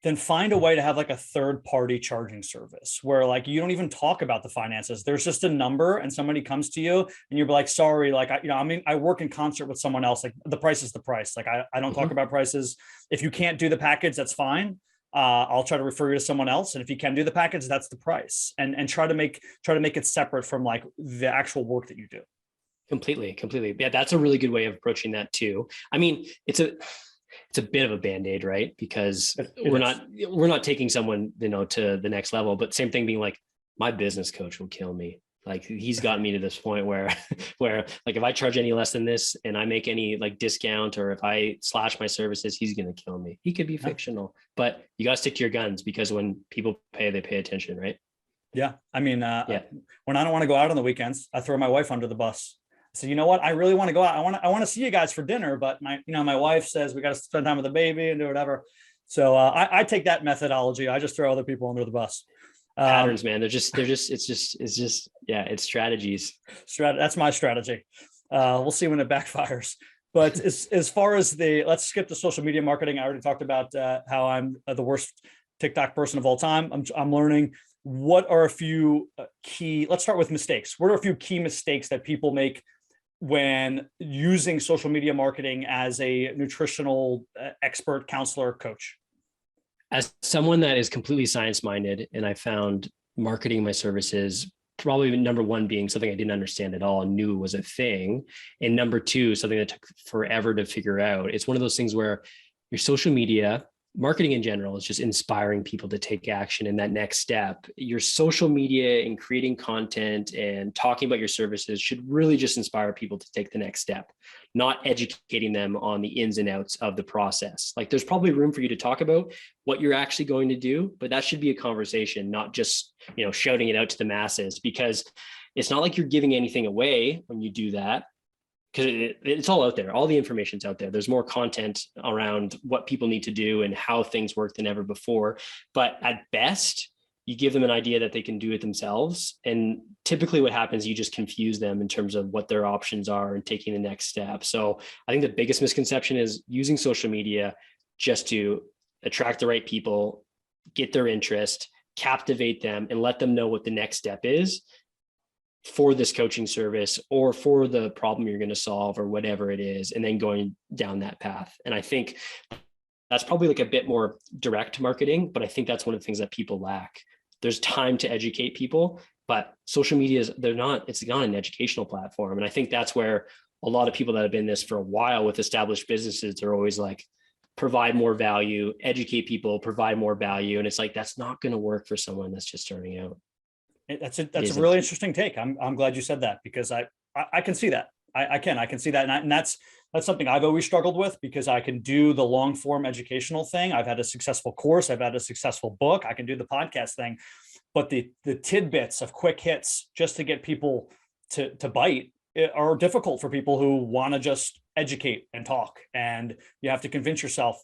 then find a way to have like a third party charging service where like you don't even talk about the finances. There's just a number and somebody comes to you and you're like, sorry, like, I work in concert with someone else. Like, the price is the price. Like, I don't talk about prices. If you can't do the package, that's fine. I'll try to refer you to someone else. And if you can do the package, that's the price, and try to make it separate from like the actual work that you do. Completely. Yeah. That's a really good way of approaching that too. I mean, it's a bit of a Band-Aid, right? Because we're not taking someone, to the next level, but same thing being like, my business coach will kill me. Like, he's gotten me to this point where like, if I charge any less than this and I make any like discount, or if I slash my services, he's going to kill me. He could be fictional, but you got to stick to your guns, because when people pay, they pay attention, right? Yeah. I mean, when I don't want to go out on the weekends, I throw my wife under the bus. So, you know what? I really want to go out. I want to see you guys for dinner, but my wife says we got to spend time with the baby and do whatever. So I take that methodology. I just throw other people under the bus. Patterns, man. It's strategies. That's my strategy. We'll see when it backfires. But as far as let's skip the social media marketing. I already talked about how I'm the worst TikTok person of all time. I'm learning. What are a few let's start with mistakes. What are a few key mistakes that people make when using social media marketing as a nutritional expert, counselor, coach? As someone that is completely science-minded, and I found marketing my services, probably number one being something I didn't understand at all and knew was a thing. And number two, something that took forever to figure out. It's one of those things where your social media marketing in general is just inspiring people to take action in that next step. Your social media and creating content and talking about your services should really just inspire people to take the next step, not educating them on the ins and outs of the process. Like, there's probably room for you to talk about what you're actually going to do, but that should be a conversation, not just, shouting it out to the masses, because it's not like you're giving anything away when you do that. Because it's all out there. All the information's out there. There's more content around what people need to do and how things work than ever before. But at best, you give them an idea that they can do it themselves. And typically what happens, you just confuse them in terms of what their options are and taking the next step. So I think the biggest misconception is using social media just to attract the right people, get their interest, captivate them, and let them know what the next step is. for this coaching service or for the problem you're going to solve or whatever it is, and then going down that path. And I think that's probably like a bit more direct marketing, but I think that's one of the things that people lack. There's time to educate people, but social media it's not an educational platform. And I think that's where a lot of people that have been this for a while with established businesses, they're always like, provide more value, educate people, provide more value. And it's like, that's not going to work for someone that's just starting out. That's a really interesting take. I'm glad you said that, because I can see that. I can see that. And that's something I've always struggled with, because I can do the long form educational thing. I've had a successful course. I've had a successful book. I can do the podcast thing, but the tidbits of quick hits just to get people to bite are difficult for people who want to just educate and talk. And you have to convince yourself,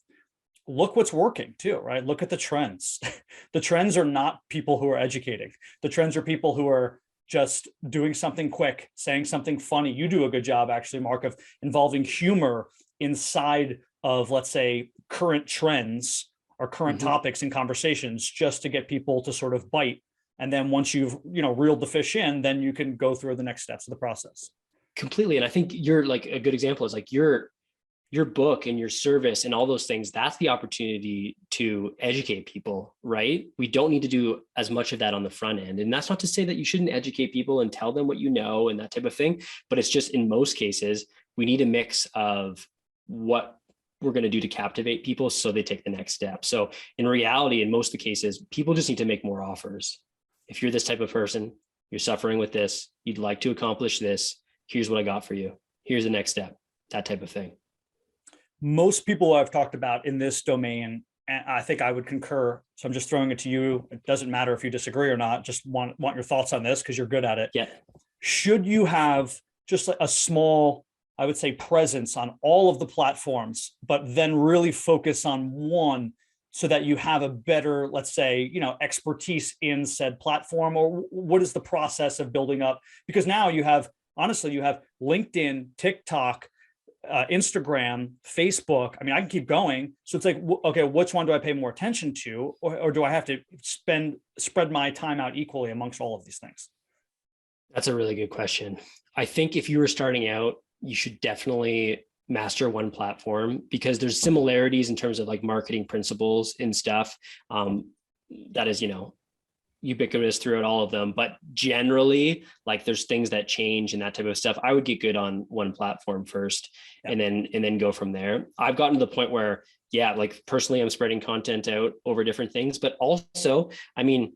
look what's working too, right? Look at the trends. The trends are not people who are educating. The trends are people who are just doing something quick, saying something funny. You do a good job, actually, Marc, of involving humor inside of, let's say, current trends or current topics and conversations, just to get people to sort of bite. And then once you've, reeled the fish in, then you can go through the next steps of the process. Completely. And I think you're like a good example is like your book and your service and all those things. That's the opportunity to educate people, right? We don't need to do as much of that on the front end. And that's not to say that you shouldn't educate people and tell them what you know and that type of thing. But it's just, in most cases, we need a mix of what we're going to do to captivate people so they take the next step. So in reality, in most of the cases, people just need to make more offers. If you're this type of person, you're suffering with this, you'd like to accomplish this, here's what I got for you. Here's the next step, that type of thing. Most people I've talked about in this domain, and I think I would concur. So I'm just throwing it to you. It doesn't matter if you disagree or not. Just want your thoughts on this, because you're good at it. Yeah. Should you have just a small, I would say, presence on all of the platforms, but then really focus on one, so that you have a better, let's say, expertise in said platform? Or what is the process of building up? Because now you have LinkedIn, TikTok, Instagram, Facebook. I mean, I can keep going. So it's like, okay, which one do I pay more attention to? Or do I have to spread my time out equally amongst all of these things? That's a really good question. I think if you were starting out, you should definitely master one platform, because there's similarities in terms of like marketing principles and stuff. That is, ubiquitous throughout all of them, but generally, like, there's things that change and that type of stuff. I would get good on one platform first, and then go from there. I've gotten to the point where, like, personally, I'm spreading content out over different things, but also, I mean,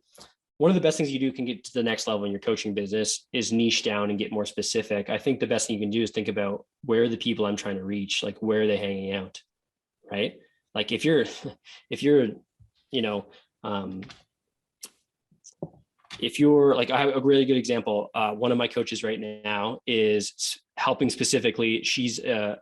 one of the best things you do can get to the next level in your coaching business is niche down and get more specific. I think the best thing you can do is think about, where are the people I'm trying to reach? Like, where are they hanging out? Right? Like, if you're, if you're like, I have a really good example. One of my coaches right now is helping specifically. She's a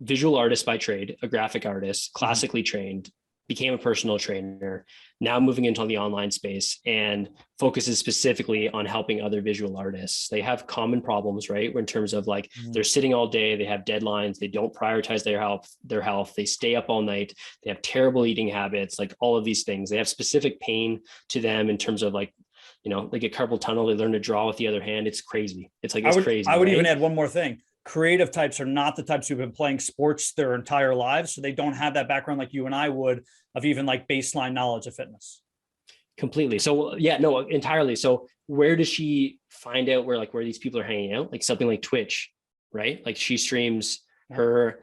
visual artist by trade, a graphic artist, classically trained, became a personal trainer, now moving into the online space, and focuses specifically on helping other visual artists. They have common problems, right? In terms of like, they're sitting all day, they have deadlines, they don't prioritize their health, they stay up all night, they have terrible eating habits, like all of these things. They have specific pain to them in terms of like, they get carpal tunnel, they learn to draw with the other hand. It's crazy. It's crazy. I would even add one more thing. Creative types are not the types who've been playing sports their entire lives. So they don't have that background like you and I would, of even like baseline knowledge of fitness. Completely. So no, entirely. So where does she find out where these people are hanging out? Like something like Twitch, right? Like, she streams her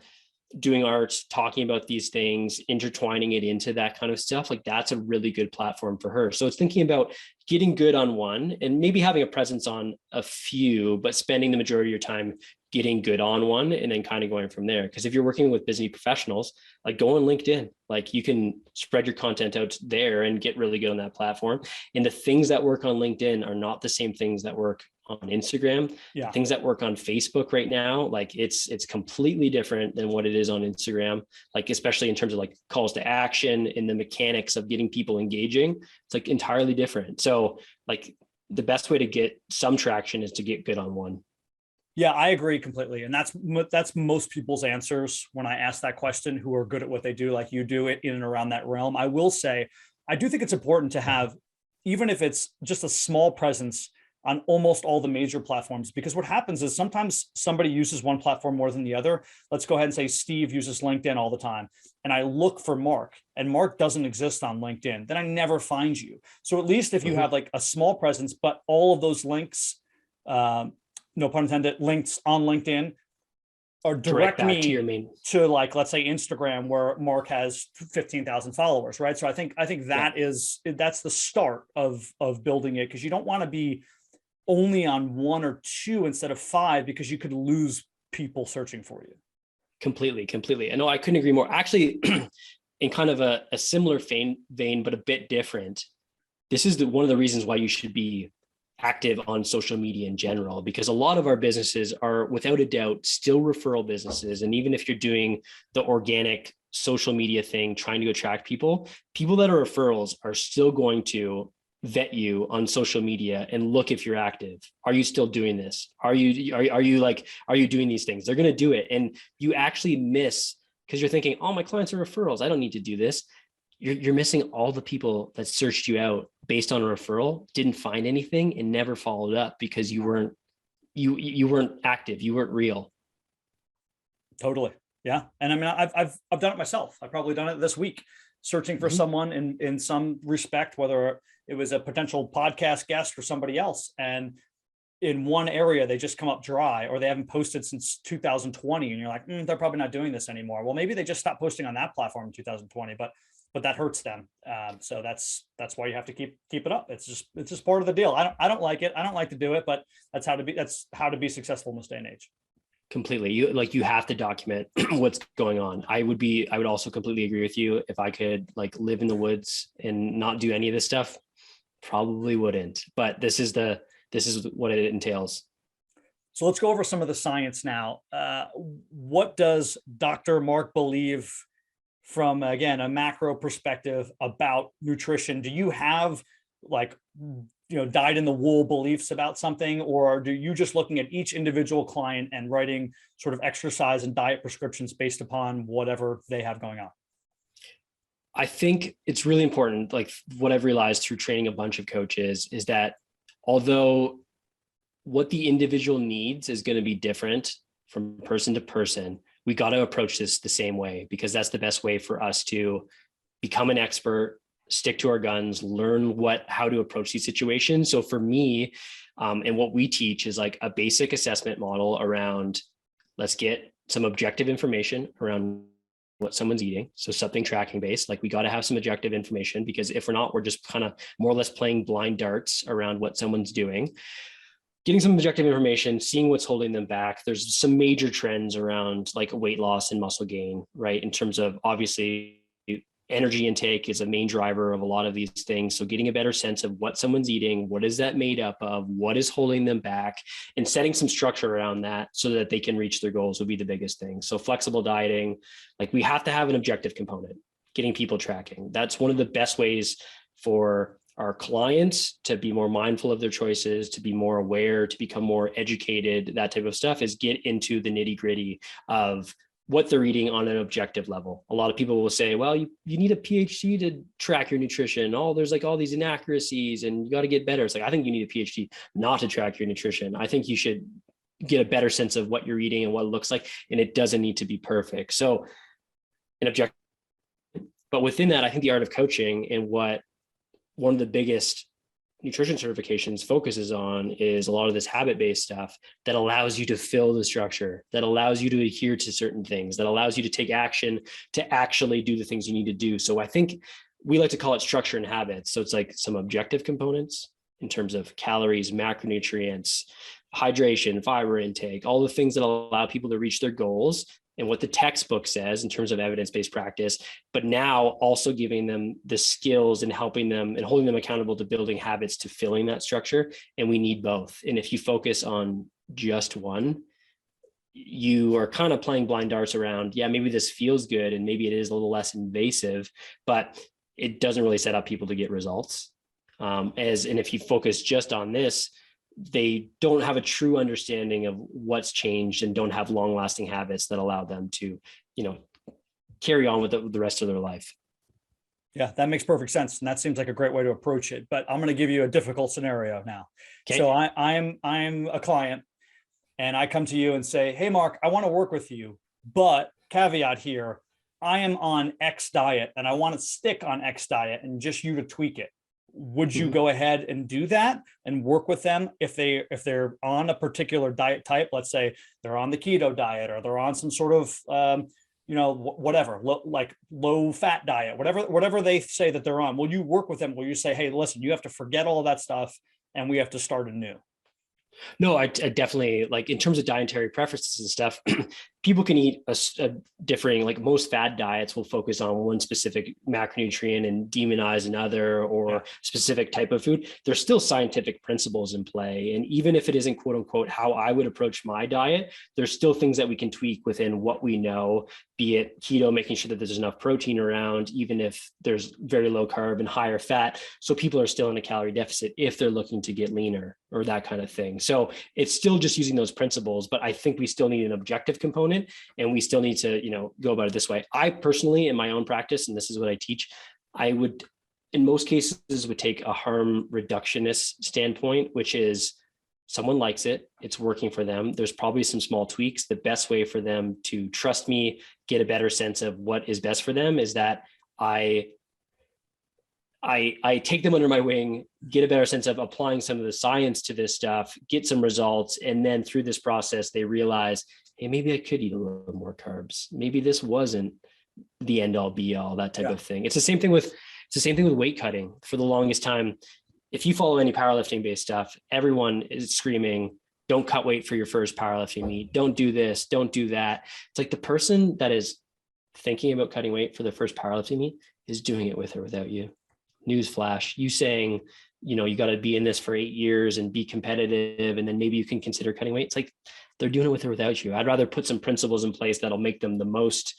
doing art, talking about these things, intertwining it into that kind of stuff. Like, that's a really good platform for her. So it's thinking about getting good on one and maybe having a presence on a few, but spending the majority of your time getting good on one and then kind of going from there. Because if you're working with busy professionals, like, go on LinkedIn, like, you can spread your content out there and get really good on that platform. And the things that work on LinkedIn are not the same things that work on Instagram. The things that work on Facebook right now, like, it's completely different than what it is on Instagram, like, especially in terms of like calls to action and the mechanics of getting people engaging. It's like entirely different. So like, the best way to get some traction is to get good on one. Yeah, I agree completely. And that's most people's answers when I ask that question, who are good at what they do, like you do, it in and around that realm. I will say, I do think it's important to have, even if it's just a small presence on almost all the major platforms, because what happens is sometimes somebody uses one platform more than the other. Let's go ahead and say Steve uses LinkedIn all the time, and I look for Marc, and Marc doesn't exist on LinkedIn, then I never find you. So at least if you have like a small presence, but all of those links, no pun intended, links on LinkedIn or direct me to your main, to, like, let's say Instagram, where Marc has 15,000 followers, right? So I think that's the start of building it, because you don't want to be only on 1 or 2 instead of 5, because you could lose people searching for you. Completely. I know, I couldn't agree more. Actually, in kind of a similar vein, but a bit different. This is one of the reasons why you should be active on social media in general, because a lot of our businesses are, without a doubt, still referral businesses. And even if you're doing the organic social media thing, trying to attract people that are referrals are still going to vet you on social media and look if you're active. Are you still doing this? Are you doing these things? They're going to do it. And you actually miss, because you're thinking, oh, my clients are referrals, I don't need to do this. You're missing all the people that searched you out based on a referral, didn't find anything, and never followed up because you weren't active, you weren't real. Totally. Yeah. And I mean, I've done it myself. I've probably done it this week, searching for someone in some respect, whether it was a potential podcast guest or somebody else. And in one area, they just come up dry, or they haven't posted since 2020. And you're like, they're probably not doing this anymore. Well, maybe they just stopped posting on that platform in 2020, but that hurts them. So that's why you have to keep it up. It's just part of the deal. I don't like it. I don't like to do it, but that's how to be successful in this day and age. Completely. You have to document what's going on. I would also completely agree with you. If I could like live in the woods and not do any of this stuff, probably wouldn't, but this is what it entails. So let's go over some of the science now. What does Dr. Marc believe from, again, a macro perspective about nutrition? Do you have dyed in the wool beliefs about something, or do you just looking at each individual client and writing sort of exercise and diet prescriptions based upon whatever they have going on? I think it's really important. Like what I've realized through training a bunch of coaches is that although what the individual needs is going to be different from person to person, we got to approach this the same way, because that's the best way for us to become an expert, stick to our guns, learn how to approach these situations. So for me, and what we teach is like a basic assessment model around, let's get some objective information around what someone's eating. So something tracking based, like we got to have some objective information, because if we're not, we're just kind of more or less playing blind darts around what someone's doing. Getting some objective information, seeing what's holding them back. There's some major trends around like weight loss and muscle gain, right? In terms of, obviously, energy intake is a main driver of a lot of these things. So getting a better sense of what someone's eating, what is that made up of, what is holding them back, and setting some structure around that so that they can reach their goals would be the biggest thing. So flexible dieting, like we have to have an objective component, getting people tracking. That's one of the best ways for our clients to be more mindful of their choices, to be more aware, to become more educated, that type of stuff, is get into the nitty gritty of what they're eating on an objective level. A lot of people will say, well, you need a PhD to track your nutrition. Oh, there's like all these inaccuracies and you got to get better. It's like, I think you need a PhD not to track your nutrition. I think you should get a better sense of what you're eating and what it looks like. And it doesn't need to be perfect. So an objective, but within that, I think the art of coaching and what one of the biggest nutrition certifications focuses on is a lot of this habit-based stuff that allows you to fill the structure, that allows you to adhere to certain things, that allows you to take action to actually do the things you need to do. So I think we like to call it structure and habits. So it's like some objective components in terms of calories, macronutrients, hydration, fiber intake, all the things that allow people to reach their goals and what the textbook says in terms of evidence-based practice, but now also giving them the skills and helping them and holding them accountable to building habits to filling that structure. And we need both. And if you focus on just one, you are kind of playing blind darts around, yeah, maybe this feels good and maybe it is a little less invasive, but it doesn't really set up people to get results. And if you focus just on this, they don't have a true understanding of what's changed and don't have long-lasting habits that allow them to, carry on with the rest of their life. Yeah, that makes perfect sense. And that seems like a great way to approach it. But I'm going to give you a difficult scenario now. Okay. So I'm a client and I come to you and say, hey, Mark, I want to work with you. But caveat here, I am on X diet and I want to stick on X diet and just you to tweak it. Would you go ahead and do that and work with them if they're on a particular diet type? Let's say they're on the keto diet or they're on some sort of whatever, like low fat diet, whatever they say that they're on. Will you work with them? Will you say, hey, listen, you have to forget all of that stuff and we have to start anew? No, I definitely, like, in terms of dietary preferences and stuff, people can eat a differing, like most fad diets will focus on one specific macronutrient and demonize another or specific type of food. There's still scientific principles in play. And even if it isn't quote unquote how I would approach my diet, there's still things that we can tweak within what we know, be it keto, making sure that there's enough protein around, even if there's very low carb and higher fat. So people are still in a calorie deficit if they're looking to get leaner or that kind of thing. So it's still just using those principles, but I think we still need an objective component and we still need to, go about it this way. I personally, in my own practice, and this is what I teach, I would, in most cases, would take a harm reductionist standpoint, which is someone likes it, it's working for them. There's probably some small tweaks. The best way for them to trust me, get a better sense of what is best for them is that I take them under my wing, get a better sense of applying some of the science to this stuff, get some results. And then through this process, they realize, hey, maybe I could eat a little more carbs. Maybe this wasn't the end all be all, that type of thing. It's the same thing with weight cutting. For the longest time, if you follow any powerlifting based stuff, everyone is screaming, don't cut weight for your first powerlifting meet. Don't do this, don't do that. It's like the person that is thinking about cutting weight for their first powerlifting meet is doing it with or without you. Newsflash, you saying, you got to be in this for 8 years and be competitive, and then maybe you can consider cutting weight. It's like they're doing it with or without you. I'd rather put some principles in place that'll make them the most,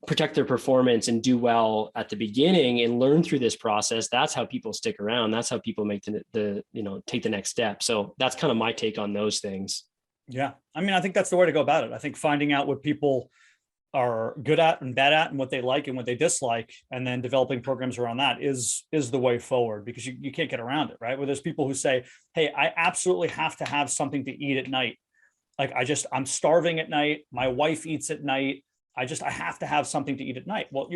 protect their performance and do well at the beginning and learn through this process. That's how people stick around. That's how people make the take the next step. So that's kind of my take on those things. Yeah. I mean, I think that's the way to go about it. I think finding out what people are good at and bad at and what they like and what they dislike, and then developing programs around that is the way forward, because you can't get around it, right? Where there's people who say, hey, I absolutely have to have something to eat at night. Like I'm starving at night. My wife eats at night. I have to have something to eat at night. Well,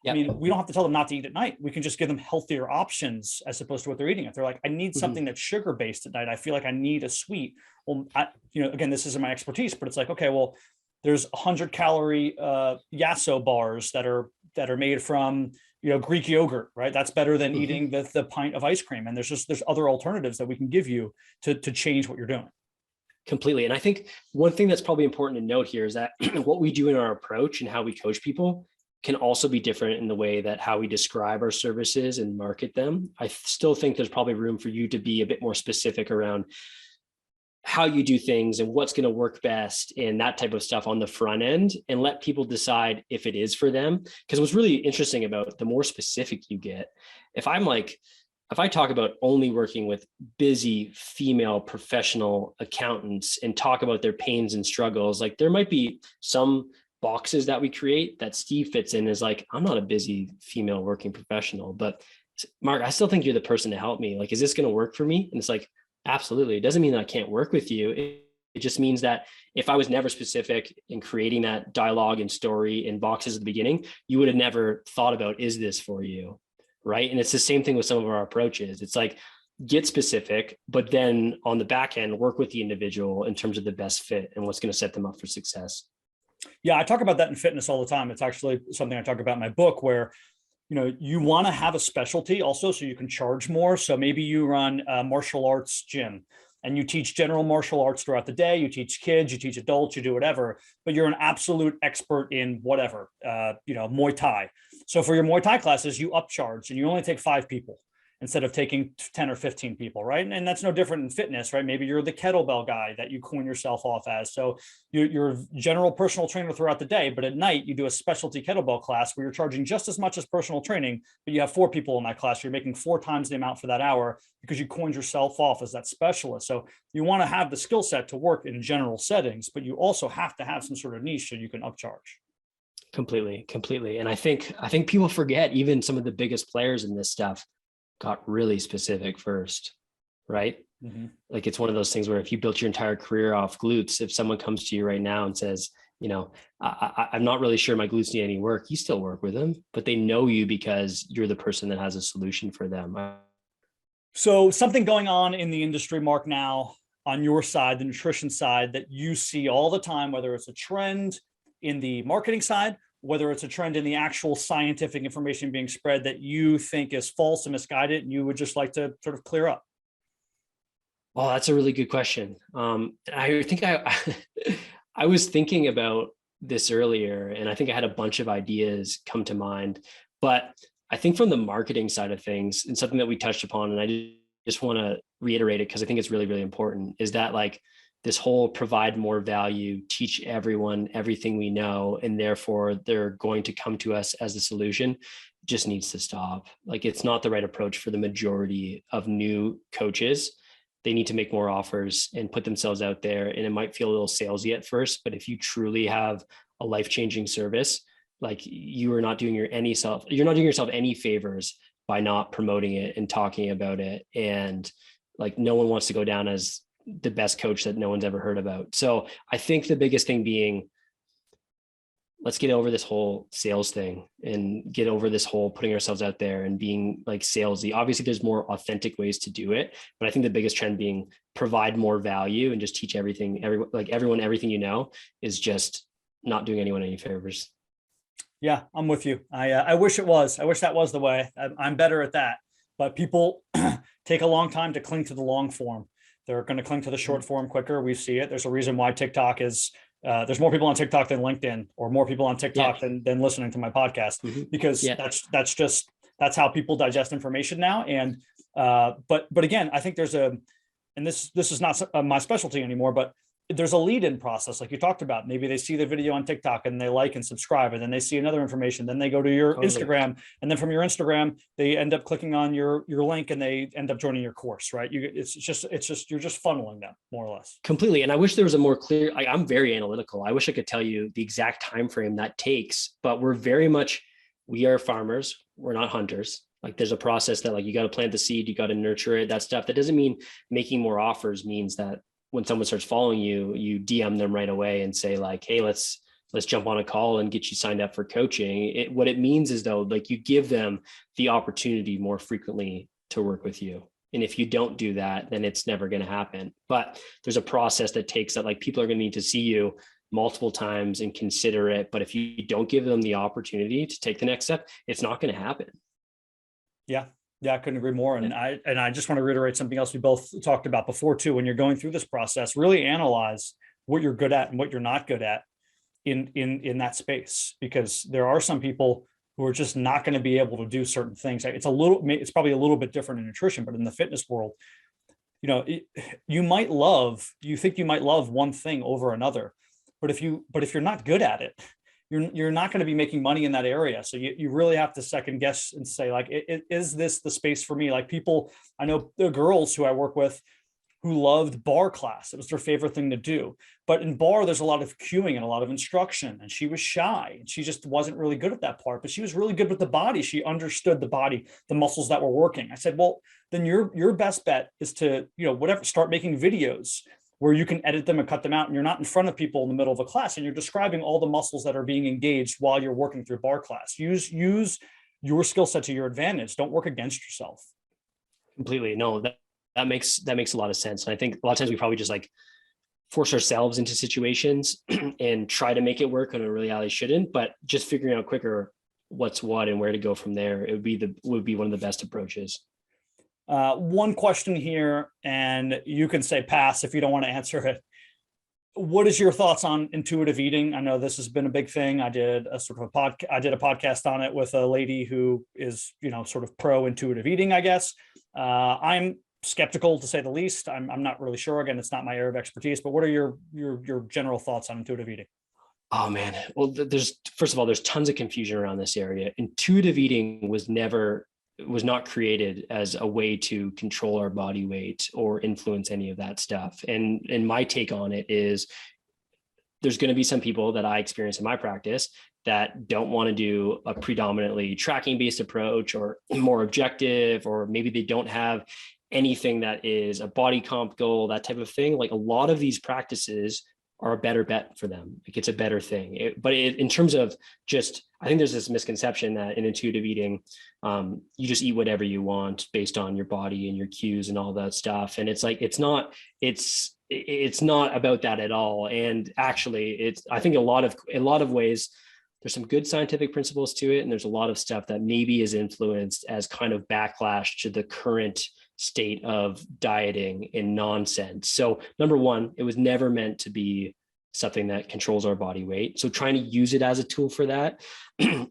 I mean, we don't have to tell them not to eat at night. We can just give them healthier options as opposed to what they're eating. If they're like, I need something that's sugar-based at night, I feel like I need a sweet. Well, again, this isn't my expertise, but it's like, okay, well, there's 100-calorie Yasso bars that are made from Greek yogurt, right? That's better than eating the pint of ice cream. And there's other alternatives that we can give you to change what you're doing. Completely. And I think one thing that's probably important to note here is that what we do in our approach and how we coach people can also be different in the way that how we describe our services and market them. I still think there's probably room for you to be a bit more specific around how you do things and what's going to work best and that type of stuff on the front end, and let people decide if it is for them. Because what's really interesting about the more specific you get, if I talk about only working with busy female professional accountants and talk about their pains and struggles, like there might be some boxes that we create that Steve fits in is like, I'm not a busy female working professional, but Mark, I still think you're the person to help me. Like, is this going to work for me? And it's like, absolutely. It doesn't mean that I can't work with you. It just means that if I was never specific in creating that dialogue and story in boxes at the beginning, you would have never thought about, is this for you? Right. And it's the same thing with some of our approaches. It's like, get specific, but then on the back end, work with the individual in terms of the best fit and what's going to set them up for success. Yeah. I talk about that in fitness all the time. It's actually something I talk about in my book, where you want to have a specialty also so you can charge more. So maybe you run a martial arts gym and you teach general martial arts throughout the day. You teach kids, you teach adults, you do whatever, but you're an absolute expert in whatever, Muay Thai. So for your Muay Thai classes, you upcharge and you only take 5 people instead of taking 10 or 15 people, right? And that's no different in fitness, right? Maybe you're the kettlebell guy that you coin yourself off as. So you're a general personal trainer throughout the day, but at night you do a specialty kettlebell class where you're charging just as much as personal training, but you have 4 people in that class. You're making 4 times the amount for that hour because you coined yourself off as that specialist. So you want to have the skill set to work in general settings, but you also have to have some sort of niche so you can upcharge. Completely. And I think people forget even some of the biggest players in this stuff got really specific first, right? Mm-hmm. Like it's one of those things where if you built your entire career off glutes, if someone comes to you right now and says, I'm not really sure my glutes need any work, you still work with them, but they know you because you're the person that has a solution for them. So something going on in the industry, Mark, now on your side, the nutrition side, that you see all the time, whether it's a trend in the marketing side, whether it's a trend in the actual scientific information being spread that you think is false and misguided, and you would just like to sort of clear up? Oh, that's a really good question. I think I was thinking about this earlier, and I think I had a bunch of ideas come to mind, but I think from the marketing side of things, and something that we touched upon, and I just want to reiterate it because I think it's really, really important, is that like this whole provide more value, teach everyone everything we know, and therefore they're going to come to us as the solution, just needs to stop. Like it's not the right approach for the majority of new coaches. They need to make more offers and put themselves out there. And it might feel a little salesy at first, but if you truly have a life-changing service, like you're not doing yourself any favors by not promoting it and talking about it. And like no one wants to go down as the best coach that no one's ever heard about. So I think the biggest thing being, let's get over this whole sales thing and get over this whole putting ourselves out there and being like salesy. Obviously there's more authentic ways to do it, but I think the biggest trend being provide more value and just teach everyone everything you know, is just not doing anyone any favors. Yeah, I'm with you. I wish it was. I wish that was the way. I'm better at that. But people take a long time to cling to the long form. They're going to cling to the short form quicker. We see it. There's a reason why TikTok is, there's more people on TikTok than LinkedIn, or more people on TikTok than listening to my podcast, because that's how people digest information now. And, but again, I think there's and this is not my specialty anymore, but there's a lead-in process, like you talked about. Maybe they see the video on TikTok and they like and subscribe, and then they see another information. Then they go to your Instagram, and then from your Instagram, they end up clicking on your link and they end up joining your course, right? It's just you're just funneling them more or less. Completely. And I wish there was a more clear, I'm very analytical. I wish I could tell you the exact time frame that takes, but we are farmers. We're not hunters. Like there's a process that like you got to plant the seed, you got to nurture it, that stuff. That doesn't mean making more offers means that when someone starts following you, you DM them right away and say like, hey, let's jump on a call and get you signed up for coaching. What it means is though, like you give them the opportunity more frequently to work with you. And if you don't do that, then it's never going to happen. But there's a process that takes that, like people are going to need to see you multiple times and consider it. But if you don't give them the opportunity to take the next step, it's not going to happen. Yeah, I couldn't agree more. And I just want to reiterate something else we both talked about before too. When you're going through this process, really analyze what you're good at and what you're not good at in that space, because there are some people who are just not going to be able to do certain things. It's probably a little bit different in nutrition, but in the fitness world, you might love one thing over another, but if you're not good at it, you're not going to be making money in that area. So you really have to second guess and say, like, is this the space for me? Like I know the girls who I work with who loved bar class. It was their favorite thing to do. But in bar, there's a lot of cueing and a lot of instruction. And she was shy. And she just wasn't really good at that part, but she was really good with the body. She understood the body, the muscles that were working. I said, well, then your best bet is to, start making videos where you can edit them and cut them out, and you're not in front of people in the middle of a class, and you're describing all the muscles that are being engaged while you're working through bar class. Use your skill set to your advantage. Don't work against yourself. Completely. No, that makes a lot of sense. And I think a lot of times we probably just like force ourselves into situations and try to make it work when it really shouldn't, but just figuring out quicker what's what and where to go from there, would be one of the best approaches. One question here, and you can say pass if you don't want to answer it. What is your thoughts on intuitive eating? I know this has been a big thing. I did a podcast on it with a lady who is, sort of pro intuitive eating, I guess. I'm skeptical, to say the least. I'm not really sure. Again, it's not my area of expertise, but what are your general thoughts on intuitive eating? Oh man. Well, first of all, there's tons of confusion around this area. Intuitive eating was not created as a way to control our body weight or influence any of that stuff. And my take on it is there's going to be some people that I experience in my practice that don't want to do a predominantly tracking based approach or more objective, or maybe they don't have anything that is a body comp goal, that type of thing. Like a lot of these practices are a better bet for them. Like it's a better thing. In terms of just, I think there's this misconception that in intuitive eating, you just eat whatever you want based on your body and your cues and all that stuff. And it's like, it's not about that at all. And actually I think a lot of ways, there's some good scientific principles to it. And there's a lot of stuff that maybe is influenced as kind of backlash to the current state of dieting and nonsense. So number one, it was never meant to be something that controls our body weight. So trying to use it as a tool for that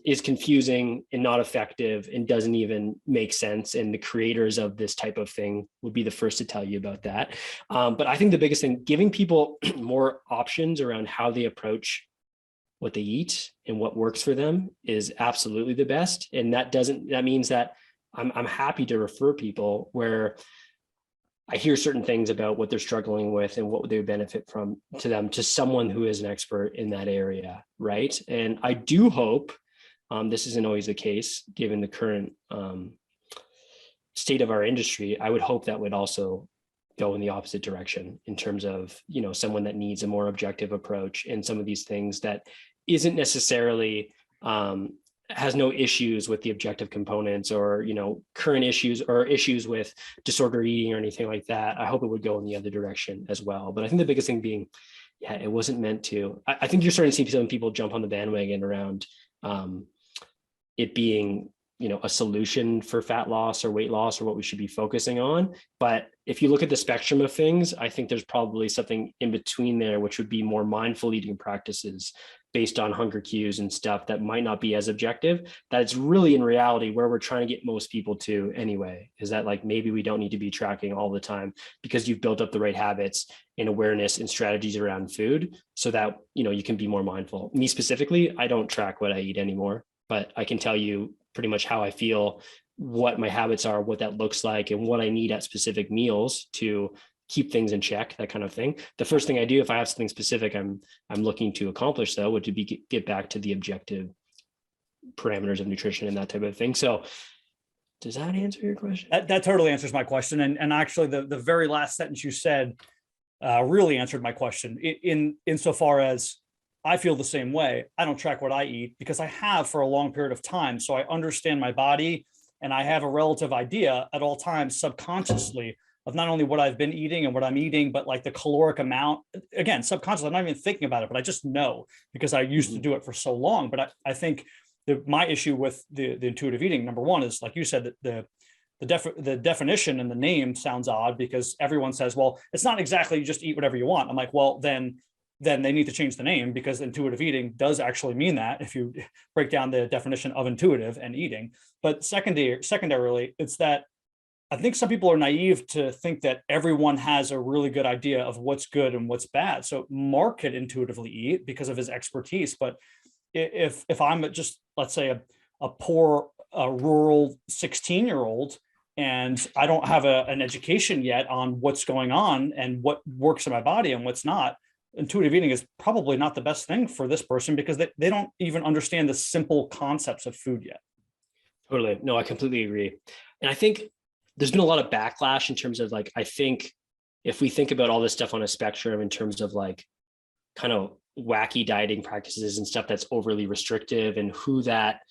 is confusing and not effective and doesn't even make sense. And the creators of this type of thing would be the first to tell you about that. But I think the biggest thing, giving people more options around how they approach what they eat and what works for them is absolutely the best. And that means that I'm happy to refer people where I hear certain things about what they're struggling with and what they would benefit from to them, to someone who is an expert in that area. Right. And I do hope, this isn't always the case, given the current state of our industry, I would hope that would also go in the opposite direction in terms of, someone that needs a more objective approach and some of these things that isn't necessarily, has no issues with the objective components or, current issues or issues with disordered eating or anything like that. I hope it would go in the other direction as well. But I think the biggest thing being, it wasn't meant to. I think you're starting to see some people jump on the bandwagon around it being, a solution for fat loss or weight loss or what we should be focusing on. But if you look at the spectrum of things, I think there's probably something in between there, which would be more mindful eating practices based on hunger cues and stuff that might not be as objective. That it's really in reality where we're trying to get most people to anyway, is that like, maybe we don't need to be tracking all the time because you've built up the right habits and awareness and strategies around food so that, you can be more mindful. Me specifically, I don't track what I eat anymore, but I can tell you pretty much how I feel, what my habits are, what that looks like, and what I need at specific meals to keep things in check, that kind of thing. The first thing I do if I have something specific I'm looking to accomplish, though, would be get back to the objective parameters of nutrition and that type of thing. So does that answer your question? That totally answers my question. And actually the very last sentence you said really answered my question insofar as I feel the same way. I don't track what I eat because I have for a long period of time. So I understand my body and I have a relative idea at all times subconsciously of not only what I've been eating and what I'm eating, but like the caloric amount. Again, subconsciously, I'm not even thinking about it, but I just know because I used to do it for so long. But I think my issue with the intuitive eating, number one, is like you said, that the definition and the name sounds odd because everyone says, well, it's not exactly you just eat whatever you want. I'm like, well, then they need to change the name because intuitive eating does actually mean that if you break down the definition of intuitive and eating. But secondarily, it's that I think some people are naive to think that everyone has a really good idea of what's good and what's bad. So Marc could intuitively eat because of his expertise. But if I'm just, let's say, a poor rural 16-year-old and I don't have an education yet on what's going on and what works in my body and what's not, intuitive eating is probably not the best thing for this person because they don't even understand the simple concepts of food yet. Totally. No, I completely agree. And I think there's been a lot of backlash in terms of like, I think if we think about all this stuff on a spectrum in terms of like kind of wacky dieting practices and stuff that's overly restrictive and who that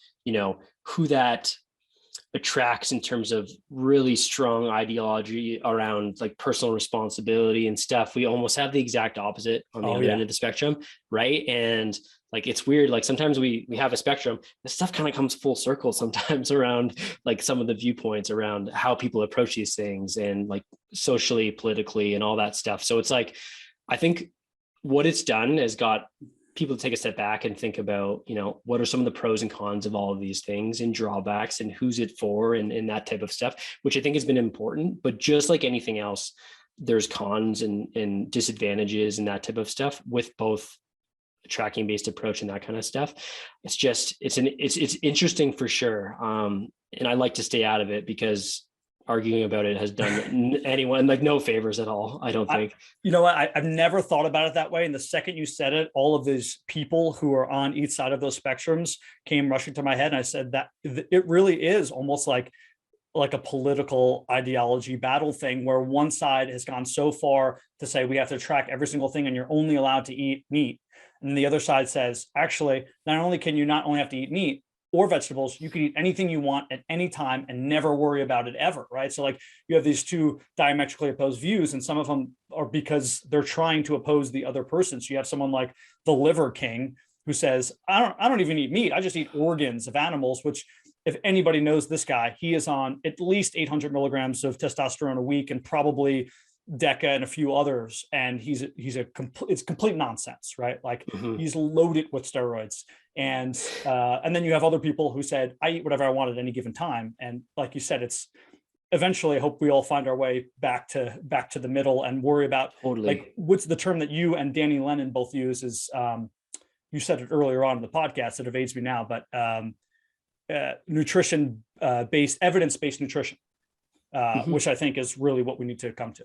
attracts in terms of really strong ideology around like personal responsibility and stuff, we almost have the exact opposite on the other end of the spectrum. Right. And like, it's weird. Like sometimes we have a spectrum, this stuff kind of comes full circle sometimes around like some of the viewpoints around how people approach these things and like socially, politically, and all that stuff. So it's like, I think what it's done has got people to take a step back and think about, what are some of the pros and cons of all of these things and drawbacks and who's it for and that type of stuff, which I think has been important. But just like anything else, there's cons and disadvantages and that type of stuff with both a tracking based approach and that kind of stuff. It's just, it's interesting for sure. And I like to stay out of it because arguing about it has done anyone like no favors at all. I don't think. You know what? I've never thought about it that way. And the second you said it, all of these people who are on each side of those spectrums came rushing to my head. And I said that it really is almost like a political ideology battle thing, where one side has gone so far to say we have to track every single thing and you're only allowed to eat meat. And the other side says, actually, not only can you not only have to eat meat or vegetables, you can eat anything you want at any time and never worry about it ever, right? So like you have these two diametrically opposed views, and some of them are because they're trying to oppose the other person. So you have someone like the Liver King who says, I don't even eat meat. I just eat organs of animals, which if anybody knows this guy, he is on at least 800 milligrams of testosterone a week and probably Deca and a few others. And it's complete nonsense, right? Like he's loaded with steroids. And then you have other people who said, I eat whatever I want at any given time. And like you said, it's eventually, I hope we all find our way back to the middle and worry about like, what's the term that you and Danny Lennon both use is, you said it earlier on in the podcast, it evades me now, but nutrition based, evidence-based nutrition, which I think is really what we need to come to.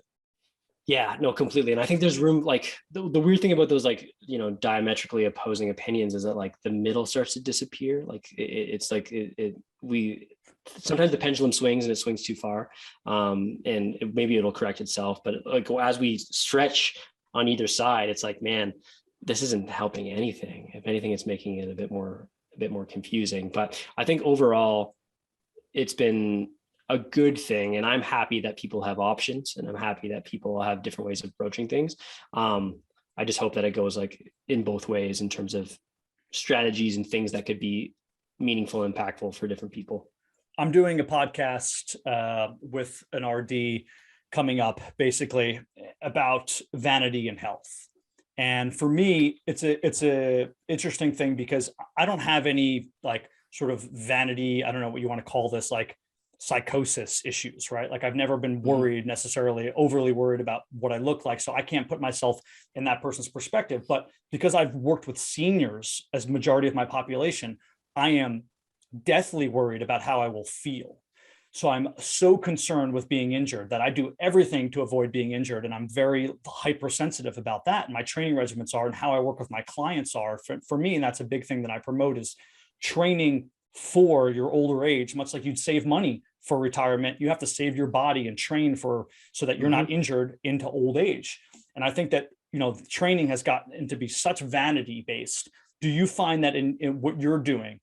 Yeah, no, completely. And I think there's room, like the weird thing about those, like, you know, diametrically opposing opinions is that like the middle starts to disappear. Like it's like we sometimes the pendulum swings and it swings too far. And maybe it'll correct itself. But like as we stretch on either side, it's like, man, this isn't helping anything. If anything, it's making it a bit more confusing. But I think overall, it's been a good thing. And I'm happy that people have options, and I'm happy that people have different ways of approaching things. I just hope that it goes like in both ways in terms of strategies and things that could be meaningful and impactful for different people. I'm doing a podcast with an RD coming up basically about vanity and health. And for me, it's a interesting thing because I don't have any like sort of vanity, I don't know what you want to call this, like psychosis issues, right? Like I've never been worried necessarily, overly worried about what I look like. So I can't put myself in that person's perspective. But because I've worked with seniors as majority of my population, I am deathly worried about how I will feel. So I'm so concerned with being injured that I do everything to avoid being injured. And I'm very hypersensitive about that. And my training regimens are, and how I work with my clients are for me. And that's a big thing that I promote is training for your older age, much like you'd save money for retirement. You have to save your body and train so that you're not injured into old age. And I think that, you know, training has gotten to be such vanity based. Do you find that in what you're doing?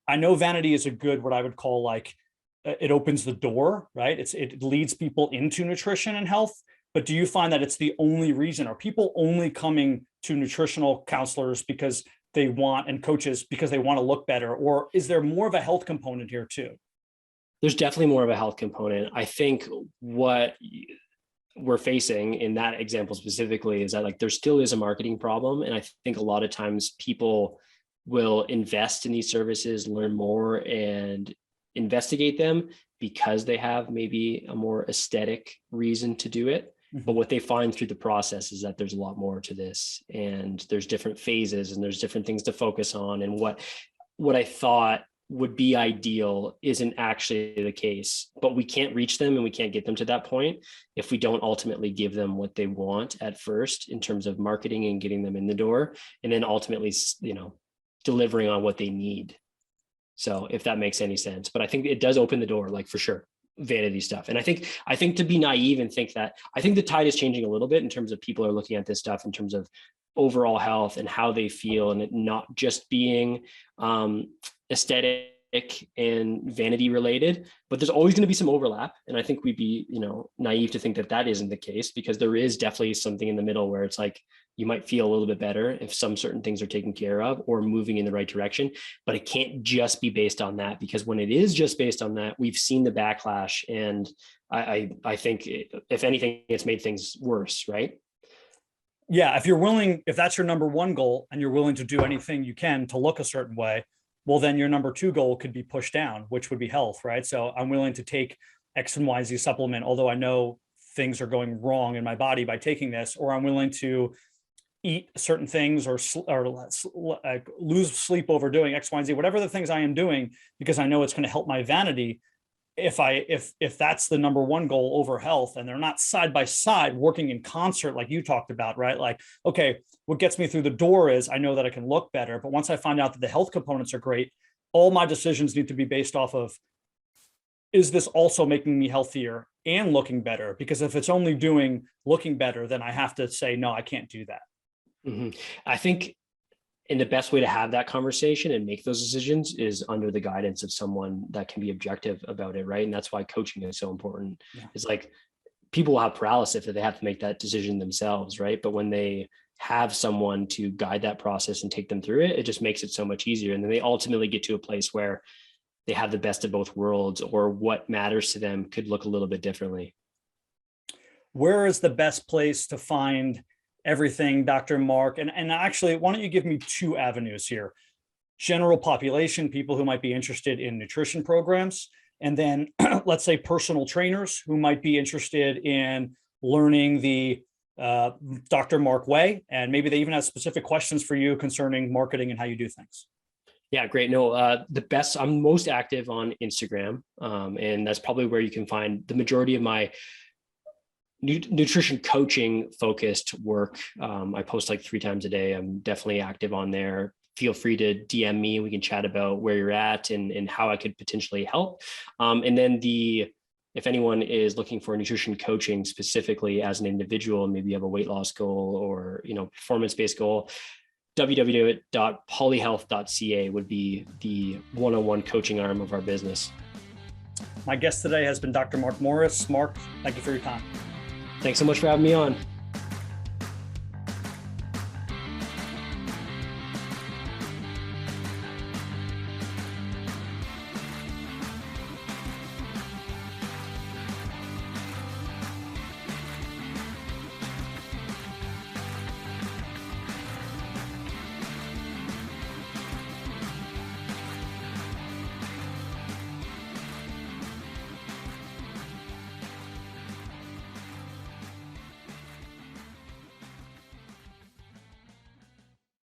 I know vanity is a good, what I would call like, it opens the door, right? It leads people into nutrition and health. But do you find that it's the only reason? Are people only coming to nutritional counselors because they want, and coaches because they want to look better? Or is there more of a health component here too? There's definitely more of a health component. I think what we're facing in that example specifically is that like there still is a marketing problem. And I think a lot of times people will invest in these services, learn more, and investigate them because they have maybe a more aesthetic reason to do it. But what they find through the process is that there's a lot more to this, and there's different phases and there's different things to focus on. And what I thought would be ideal isn't actually the case, but we can't reach them and we can't get them to that point if we don't ultimately give them what they want at first in terms of marketing and getting them in the door, and then ultimately, you know, delivering on what they need. So if that makes any sense, but I think it does open the door, like for sure, vanity stuff. And I think to be naive and think that, I think the tide is changing a little bit in terms of people are looking at this stuff in terms of overall health and how they feel, and it not just being aesthetic and vanity related, but there's always going to be some overlap. And I think we'd be, you know, naive to think that that isn't the case, because there is definitely something in the middle where it's like, you might feel a little bit better if some certain things are taken care of or moving in the right direction, but it can't just be based on that, because when it is just based on that, we've seen the backlash. And I think if anything, it's made things worse, right? Yeah. If that's your number one goal and you're willing to do anything you can to look a certain way, well, then your number two goal could be pushed down, which would be health, right? So I'm willing to take X and Y, Z supplement, although I know things are going wrong in my body by taking this, or I'm willing to eat certain things or lose sleep over doing X, Y, and Z, whatever the things I am doing, because I know it's going to help my vanity. if that's the number one goal over health, and they're not side by side working in concert, like you talked about, right? Like, okay, what gets me through the door is I know that I can look better, but once I find out that the health components are great, all my decisions need to be based off of, is this also making me healthier and looking better? Because if it's only doing looking better, then I have to say, no, I can't do that. Mm-hmm. I think, and the best way to have that conversation and make those decisions is under the guidance of someone that can be objective about it, right? And that's why coaching is so important. Yeah. It's like people will have paralysis if they have to make that decision themselves, right? But when they have someone to guide that process and take them through it, it just makes it so much easier. And then they ultimately get to a place where they have the best of both worlds, or what matters to them could look a little bit differently. Where is the best place to find everything, Dr. Marc? And actually, why don't you give me two avenues here? General population, people who might be interested in nutrition programs, and then let's say personal trainers who might be interested in learning the Dr. Marc way, and maybe they even have specific questions for you concerning marketing and how you do things. Yeah, great. No, I'm most active on Instagram, and that's probably where you can find the majority of my nutrition coaching focused work. I post like 3 times a day. I'm definitely active on there. Feel free to DM me and we can chat about where you're at and how I could potentially help. And then if anyone is looking for nutrition coaching specifically as an individual, maybe you have a weight loss goal or, performance-based goal, www.polyhealth.ca would be the one-on-one coaching arm of our business. My guest today has been Dr. Marc Morris. Marc, thank you for your time. Thanks so much for having me on.